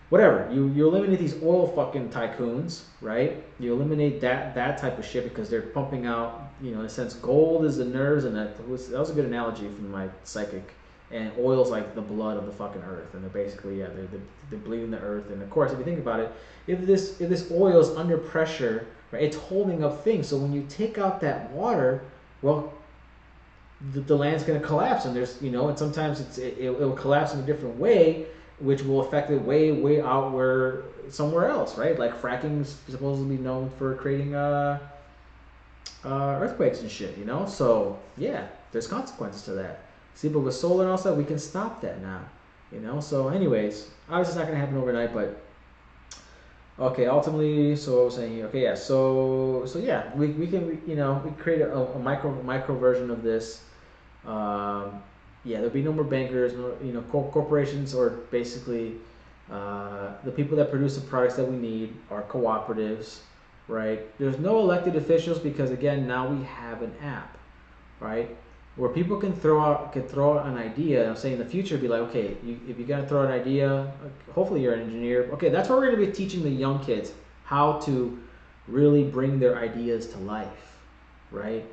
Whatever. You eliminate these oil fucking tycoons, right? You eliminate that type of shit because they're pumping out. In a sense, gold is the nerves, and that was a good analogy from my psychic. And oil's like the blood of the fucking earth, and they're basically they're bleeding the earth. And of course, if you think about it, if this oil is under pressure, right, it's holding up things. So when you take out that water, well, the land's going to collapse, and there's and sometimes it will collapse in a different way, which will affect it way out where somewhere else, right? Like fracking's supposedly known for creating earthquakes and shit, So yeah, there's consequences to that. See, but with solar and all that, we can stop that now, So anyways, obviously it's not gonna happen overnight, but okay. Ultimately, so what I was saying, okay, yeah. So yeah, we can we create a micro version of this. Yeah, there'll be no more bankers, no corporations, or basically the people that produce the products that we need are cooperatives, right? There's no elected officials because again now we have an app, right? Where people can throw out an idea. I'm saying in the future, be like, okay, if you're gonna throw an idea, hopefully you're an engineer. Okay, that's what we're gonna be teaching the young kids how to really bring their ideas to life, right?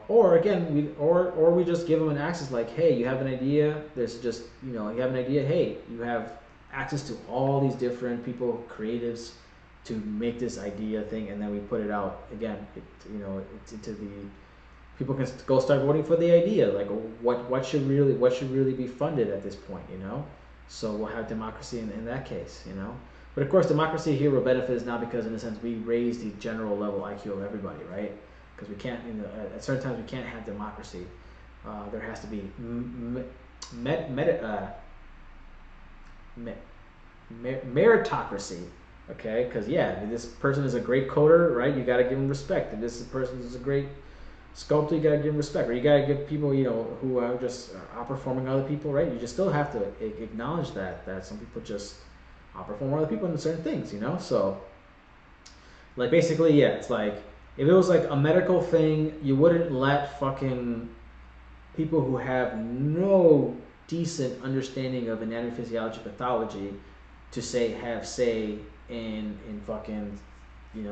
Or again, we just give them an access like, hey, you have an idea. There's just you have an idea. Hey, you have access to all these different people, creatives, to make this idea thing, and then we put it out again. It's into the people can go start voting for the idea. Like what should really be funded at this point. So we'll have democracy in that case. But of course, democracy here will benefit is not because in a sense we raise the general level IQ of everybody, right? Because we can't, at certain times we can't have democracy. There has to be meritocracy, okay? Because yeah, this person is a great coder, right? You got to give him respect. If this person is a great sculptor, you got to give him respect. Or you got to give people, who are just outperforming other people, right? You just still have to acknowledge that some people just outperform other people in certain things, So, like basically, yeah, it's like. If it was like a medical thing, you wouldn't let fucking people who have no decent understanding of anatomy, physiology, pathology to have say in fucking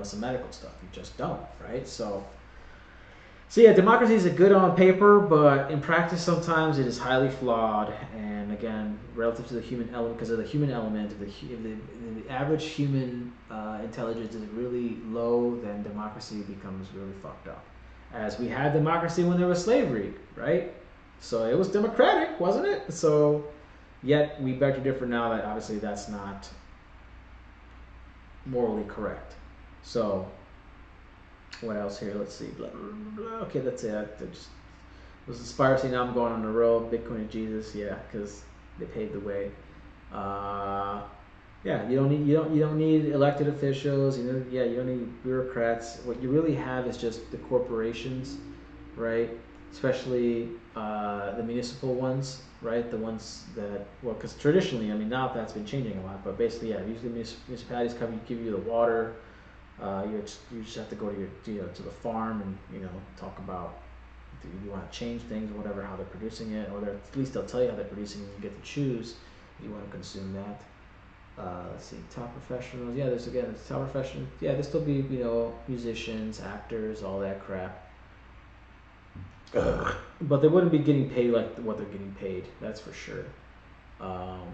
some medical stuff. You just don't, right? So yeah, democracy is good on paper, but in practice sometimes it is highly flawed. And again, relative to the human element, because of the human element, if the average human intelligence is really low, then democracy becomes really fucked up. As we had democracy when there was slavery, right? So it was democratic, wasn't it? So yet we beg to differ now that obviously that's not morally correct. So what else here? Let's see. Blah, blah, blah. Okay, that's it. It was inspired. See, now I'm going on the road. Bitcoin and Jesus, yeah, because they paved the way. Yeah, you don't need elected officials. You don't need bureaucrats. What you really have is just the corporations, right? Especially the municipal ones, right? The ones that, well, because traditionally, I mean, now that's been changing a lot, but basically, yeah, usually municipalities give you the water. You just have to go to to the farm and talk about if you want to change things, whatever, how they're producing it, or at least they'll tell you how they're producing it. You get to choose if you want to consume that. Let's see, top professionals. Yeah, there's top professionals. Yeah, there'll still be musicians, actors, all that crap. But they wouldn't be getting paid like what they're getting paid. That's for sure. Um,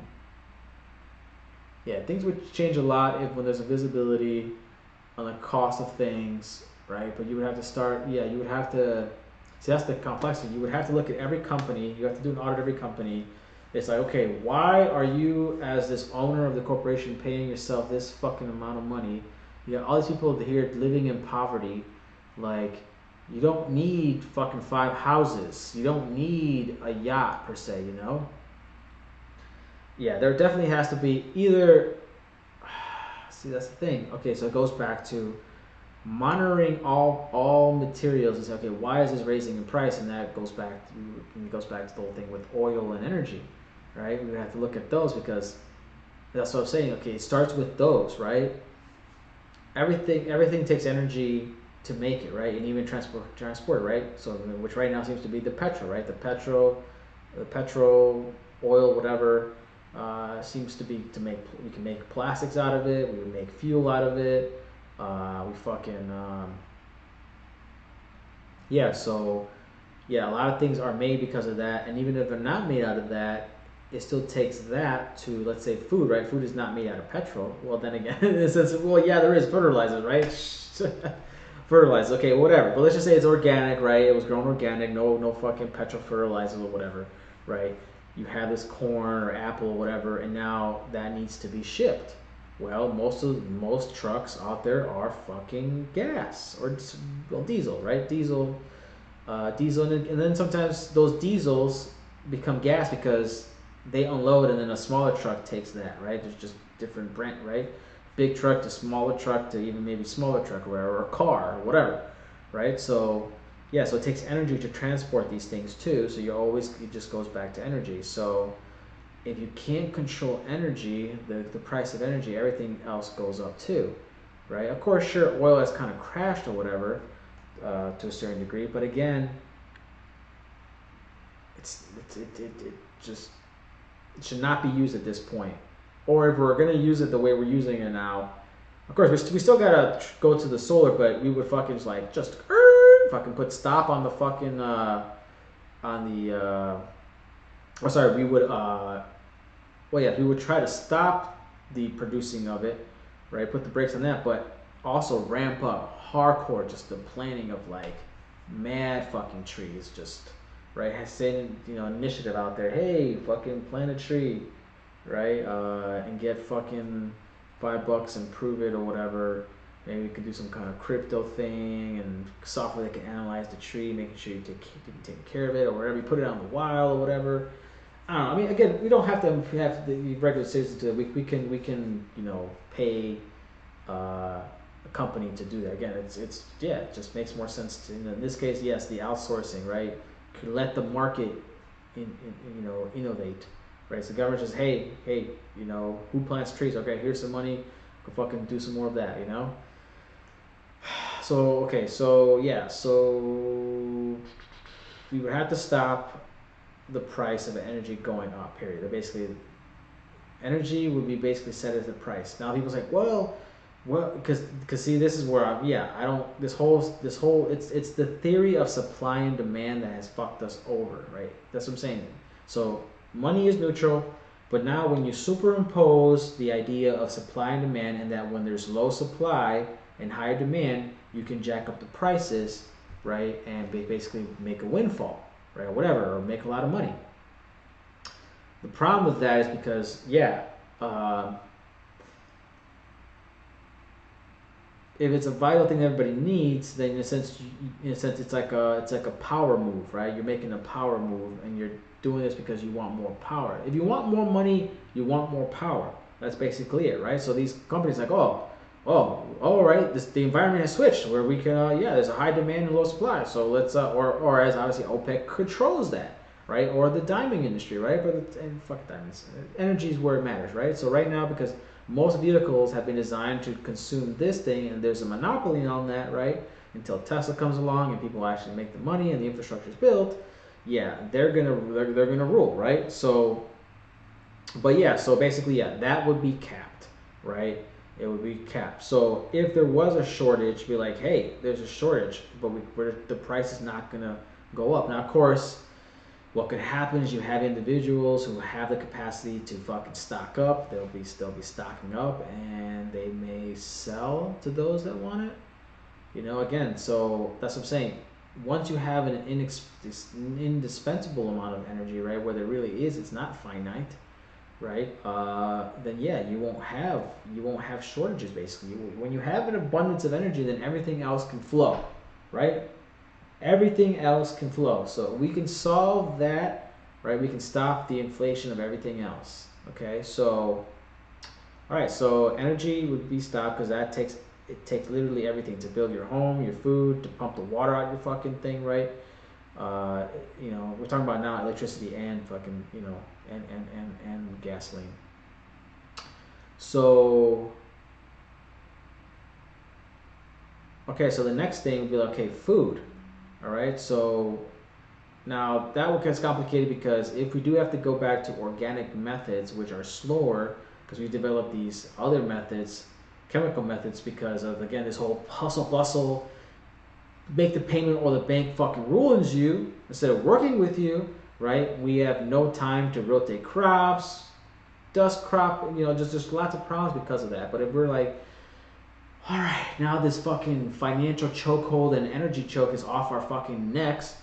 yeah, things would change a lot if when there's a visibility on the cost of things, right? But you would have to start. Yeah, you would have to. See, that's the complexity. You would have to look at every company. You have to do an audit of every company. It's like, okay, why are you, as this owner of the corporation, paying yourself this fucking amount of money? You got all these people here living in poverty. Like, you don't need fucking 5 houses. You don't need a yacht per se. Yeah, there definitely has to be either. See, that's the thing. Okay, so it goes back to monitoring all materials and say, okay, why is this raising in price? And that goes back to the whole thing with oil and energy, right? We have to look at those because that's what I'm saying. Okay, it starts with those, right? Everything takes energy to make it, right? And even transport, right? So which right now seems to be the petrol, right? The petrol, oil, whatever. Seems to be we can make plastics out of it. We would make fuel out of it. We fucking yeah. So yeah, a lot of things are made because of that, and even if they're not made out of that, it still takes that to, let's say, food, right? Food is not made out of petrol. Well, then again, it says, well, yeah, there is fertilizer, right? Fertilizer, okay, whatever. But let's just say it's organic, right? It was grown organic, no fucking petrol fertilizer or whatever, right? You have this corn or apple or whatever, and now that needs to be shipped. Well, most trucks out there are fucking gas or diesel, right? Diesel, and then sometimes those diesels become gas because they unload, and then a smaller truck takes that, right? There's just different brand, right? Big truck to smaller truck to even maybe smaller truck or a car or whatever, right? So yeah, so it takes energy to transport these things too. So it just goes back to energy. So if you can't control energy, the price of energy, everything else goes up too, right? Of course, sure, oil has kind of crashed or whatever to a certain degree, but again, it just it should not be used at this point. Or if we're gonna use it the way we're using it now, of course we still gotta go to the solar, but we would fucking just fucking put stop on the fucking on the oh sorry we would well yeah we would try to stop the producing of it, right? Put the brakes on that, but also ramp up hardcore just the planting of mad fucking trees, just right? Saying initiative out there, hey, fucking plant a tree, right? And get fucking $5 and prove it or whatever. Maybe we could do some kind of crypto thing and software that can analyze the tree, making sure you take care of it or whatever. You put it on the wild or whatever. I don't know. I mean, again, we don't have to have the regular citizens to it. We can pay a company to do that. Again, it's yeah, it just makes more sense to, in this case, yes, the outsourcing, right? Could let the market innovate, right? So the government says, hey, who plants trees? Okay, here's some money, go fucking do some more of that, So okay, so yeah, so we would have to stop the price of energy going up. Period. Basically, energy would be basically set as the price. Now people's like, well, because see, this is where I don't it's the theory of supply and demand that has fucked us over, right? That's what I'm saying. So money is neutral, but now when you superimpose the idea of supply and demand, and that when there's low supply and higher demand, you can jack up the prices, right, and basically make a windfall, right, or whatever, or make a lot of money. The problem with that is because if it's a vital thing that everybody needs, then in a sense, it's like a power move, right? You're making a power move, and you're doing this because you want more power. If you want more money, you want more power. That's basically it, right? So these companies like, all right, the environment has switched where we can, yeah, there's a high demand and low supply. So let's, or as obviously OPEC controls that, right? Or the diamond industry, right? And fuck diamonds, energy is where it matters, right? So right now, because most vehicles have been designed to consume this thing, and there's a monopoly on that, right? Until Tesla comes along and people actually make the money and the infrastructure is built, yeah, they're gonna rule, right? So, but yeah, so basically, yeah, that would be capped, right? It would be capped. So if there was a shortage, be like, hey, there's a shortage, but the price is not gonna go up. Now, of course, what could happen is you have individuals who have the capacity to fucking stock up. They'll still be stocking up, and they may sell to those that want it. You know, again, so that's what I'm saying. Once you have an indispensable amount of energy, right, where there really is, it's not finite, right? Then yeah, you won't have shortages basically. When you have an abundance of energy, then everything else can flow, right? Everything else can flow. So we can solve that, right? We can stop the inflation of everything else. Okay, so all right, so energy would be stopped because it takes literally everything to build your home, your food, to pump the water out your fucking thing, right? You know, we're talking about now electricity and fucking, you know, and gasoline. So okay, so the next thing would be like, okay, food. All right, so now that one gets complicated because if we do have to go back to organic methods, which are slower, because we developed these other methods, chemical methods, because of again this whole hustle bustle, make the payment or the bank fucking ruins you instead of working with you, right? We have no time to rotate crops, dust crop, you know, just lots of problems because of that. But if we're like, all right, now this fucking financial chokehold and energy choke is off our fucking necks,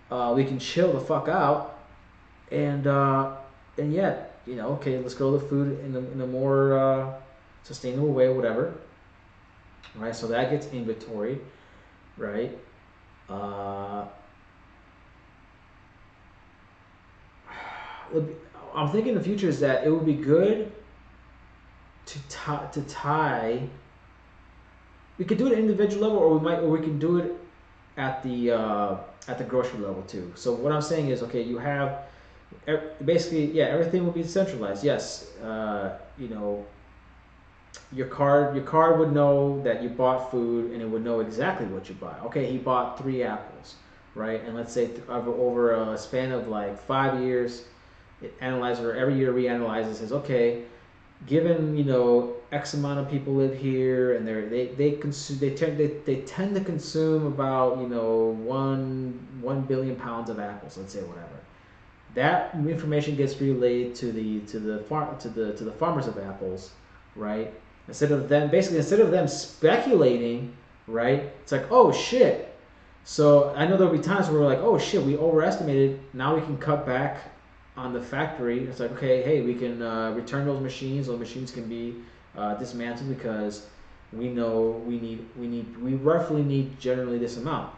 we can chill the fuck out, and yeah, you know, okay, let's grow the food in a more sustainable way, whatever. All right, so that gets inventory, right? I'm thinking the future is that it would be good to tie. We could do it at an individual level, or we can do it at the grocery level too. So what I'm saying is, okay, you have basically, yeah, everything will be centralized. Yes, you know, your card would know that you bought food, and it would know exactly what you bought. Okay, he bought 3 apples, right? And let's say over a span of like 5 years, it analyzes, or every year reanalyzes, says, okay, given, you know, X amount of people live here, and they tend to consume about, you know, 1 billion pounds of apples, let's say, whatever. That information gets relayed to the farmers of apples, right? Instead of them speculating, right? It's like, oh shit. So I know there'll be times where we're like, oh shit, we overestimated. Now we can cut back on the factory. It's like, okay, hey, we can return those machines. Those machines can be dismantled because we know we roughly need generally this amount.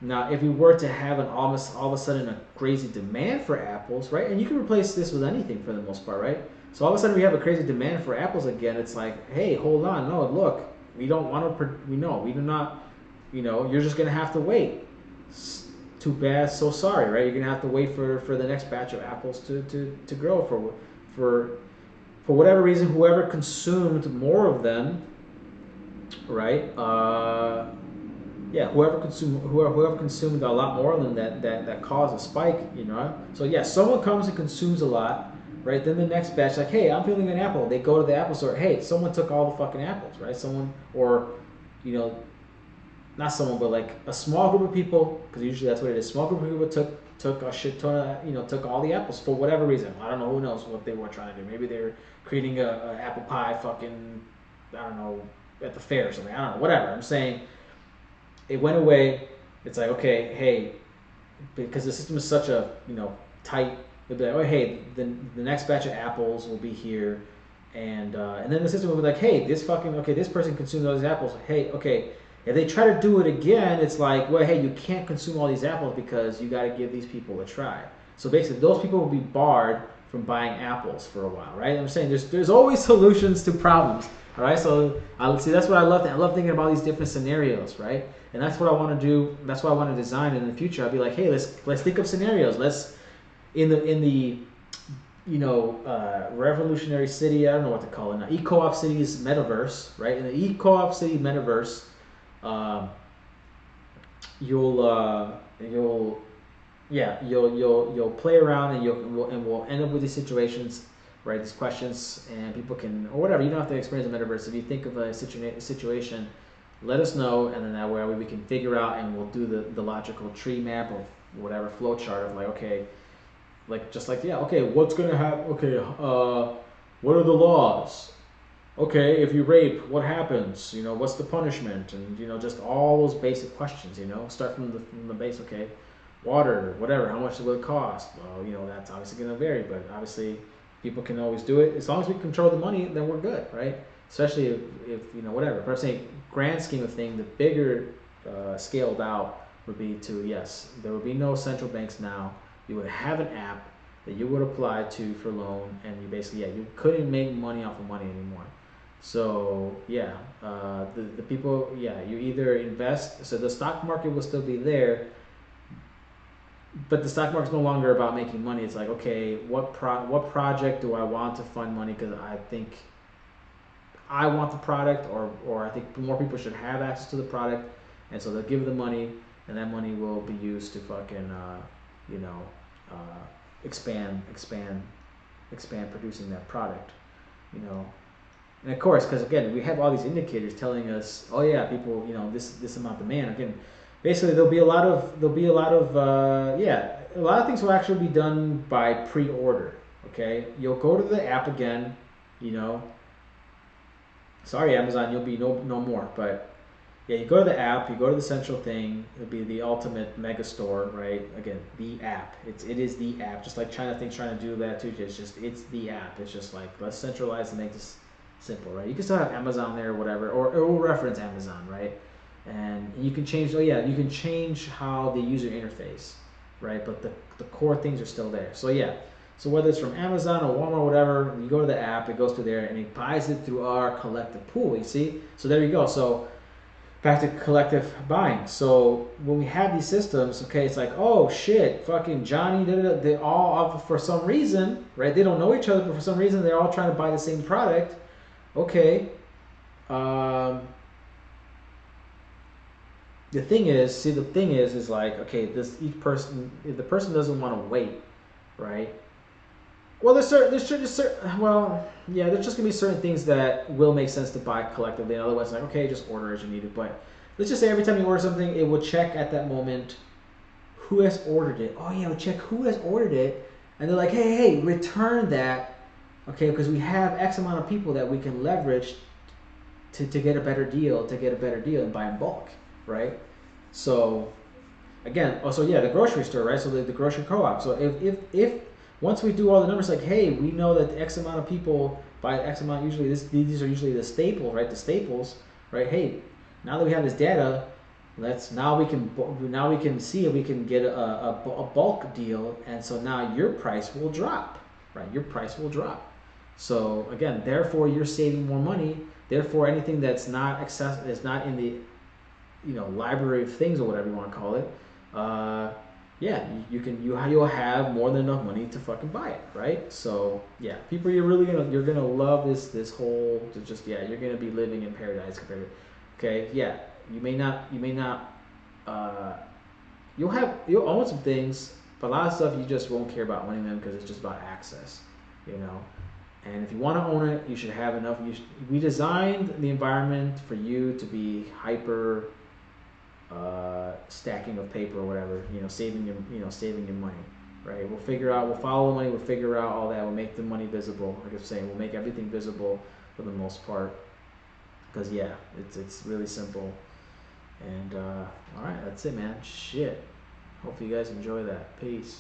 Now, if we were to have all of a sudden a crazy demand for apples, right? And you can replace this with anything for the most part, right? So all of a sudden we have a crazy demand for apples again. It's like, hey, hold on, no, look, we don't want to. We do not. You know, you're just gonna have to wait. Too bad, so sorry, right? You're gonna have to wait for the next batch of apples to grow for whatever reason. Whoever consumed more of them, right? Yeah, whoever consumed a lot more of them, that caused a spike, you know. So yeah, someone comes and consumes a lot, right? Then the next batch, like, hey, I'm feeling an apple. They go to the apple store. Hey, someone took all the fucking apples, right? Someone, or, you know, not someone, but like a small group of people, because usually that's what it is. Small group of people took a shit ton of, you know, took all the apples for whatever reason. I don't know, who knows what they were trying to do. Maybe they're creating a apple pie fucking, I don't know, at the fair or something. I don't know, whatever. I'm saying it went away. It's like, okay, hey, because the system is such a, you know, tight. It'll be like, oh, hey, the next batch of apples will be here, and then the system will be like, hey, this person consumed all these apples. Hey, okay, if they try to do it again, it's like, well, hey, you can't consume all these apples because you got to give these people a try. So basically, those people will be barred from buying apples for a while, right? I'm saying there's always solutions to problems. All right, so I see that's what I love. I love thinking about these different scenarios, right? And that's what I want to do. That's what I want to design in the future. I'll be like, hey, let's think of scenarios. Let's in the revolutionary city. I don't know what to call it now. E-co-op city's metaverse, right? In the e-co-op city metaverse, you'll you'll play around and we'll end up with these situations, right? These questions, and people can, or whatever. You don't have to experience the metaverse. If you think of a situation, let us know, and then that way we can figure out, and we'll do the logical tree map or whatever flow chart of like, okay, like just like, yeah, okay, what's gonna happen? Okay, what are the laws? Okay, if you rape, what happens? What's the punishment? And just all those basic questions. Start from the base. Okay, water, whatever. How much will it cost? Well, that's obviously going to vary, but obviously people can always do it as long as we control the money. Then we're good, right? Especially if whatever. But I'm saying, grand scheme of thing, the bigger scaled out would be to, yes, there would be no central banks now. You would have an app that you would apply to for loan, and you basically, you couldn't make money off of money anymore. So yeah, the people, you either invest. So the stock market will still be there, but the stock market's no longer about making money. It's like, okay, what project do I want to fund money because I think I want the product, or I think more people should have access to the product, and so they'll give the money, and that money will be used to fucking expand producing that product. And of course, because again, we have all these indicators telling us, oh yeah, people, this amount of demand. Again, basically, a lot of things will actually be done by pre-order. Okay, you'll go to the app again. Sorry, Amazon, you'll be no more. But yeah, you go to the app, you go to the central thing. It'll be the ultimate mega store, right? Again, the app. It is the app. Just like China thinks trying to do that too. It's the app. It's just like, let's centralize and make this simple, right? You can still have Amazon there or whatever, or it will reference Amazon, right? And you can change. You can change how the user interface, right? But the core things are still there. So yeah. So whether it's from Amazon or Walmart or whatever, you go to the app, it goes through there, and it buys it through our collective pool. You see? So there you go. So back to collective buying. So when we have these systems, okay, it's like, oh shit, fucking Johnny, they all, for some reason, right? They don't know each other, but for some reason they're all trying to buy the same product. Okay. The thing is like, okay, each person, if the person doesn't want to wait, right? Well, there's just gonna be certain things that will make sense to buy collectively, and otherwise, like, okay, just order as you need it. But let's just say every time you order something, it will check at that moment who has ordered it. Oh yeah, it'll check who has ordered it, and they're like, hey, return that, okay, because we have X amount of people that we can leverage to get a better deal, and buy in bulk, right? So again, also the grocery store, right? So the grocery co-op. So if once we do all the numbers, like, hey, we know that X amount of people buy X amount. Usually, these are usually the staple, right? The staples, right? Hey, now that we have this data, now we can see if we can get a bulk deal, and so now your price will drop, right? Your price will drop. So again, therefore you're saving more money. Therefore, anything that's not is not in the library of things or whatever you want to call it. You'll have more than enough money to fucking buy it, right? So yeah, people, you're gonna love this whole, you're gonna be living in paradise compared to, okay, yeah, you may not you'll own some things, but a lot of stuff you just won't care about owning them because it's just about access, And if you want to own it, you should have enough. We designed the environment for you to be hyper stacking of paper or whatever, saving your money, right? We'll follow the money, we'll figure out all that, we'll make the money visible. Like I'm saying, we'll make everything visible for the most part, because it's really simple. And all right, that's it, man. Shit. Hopefully you guys enjoy that. Peace.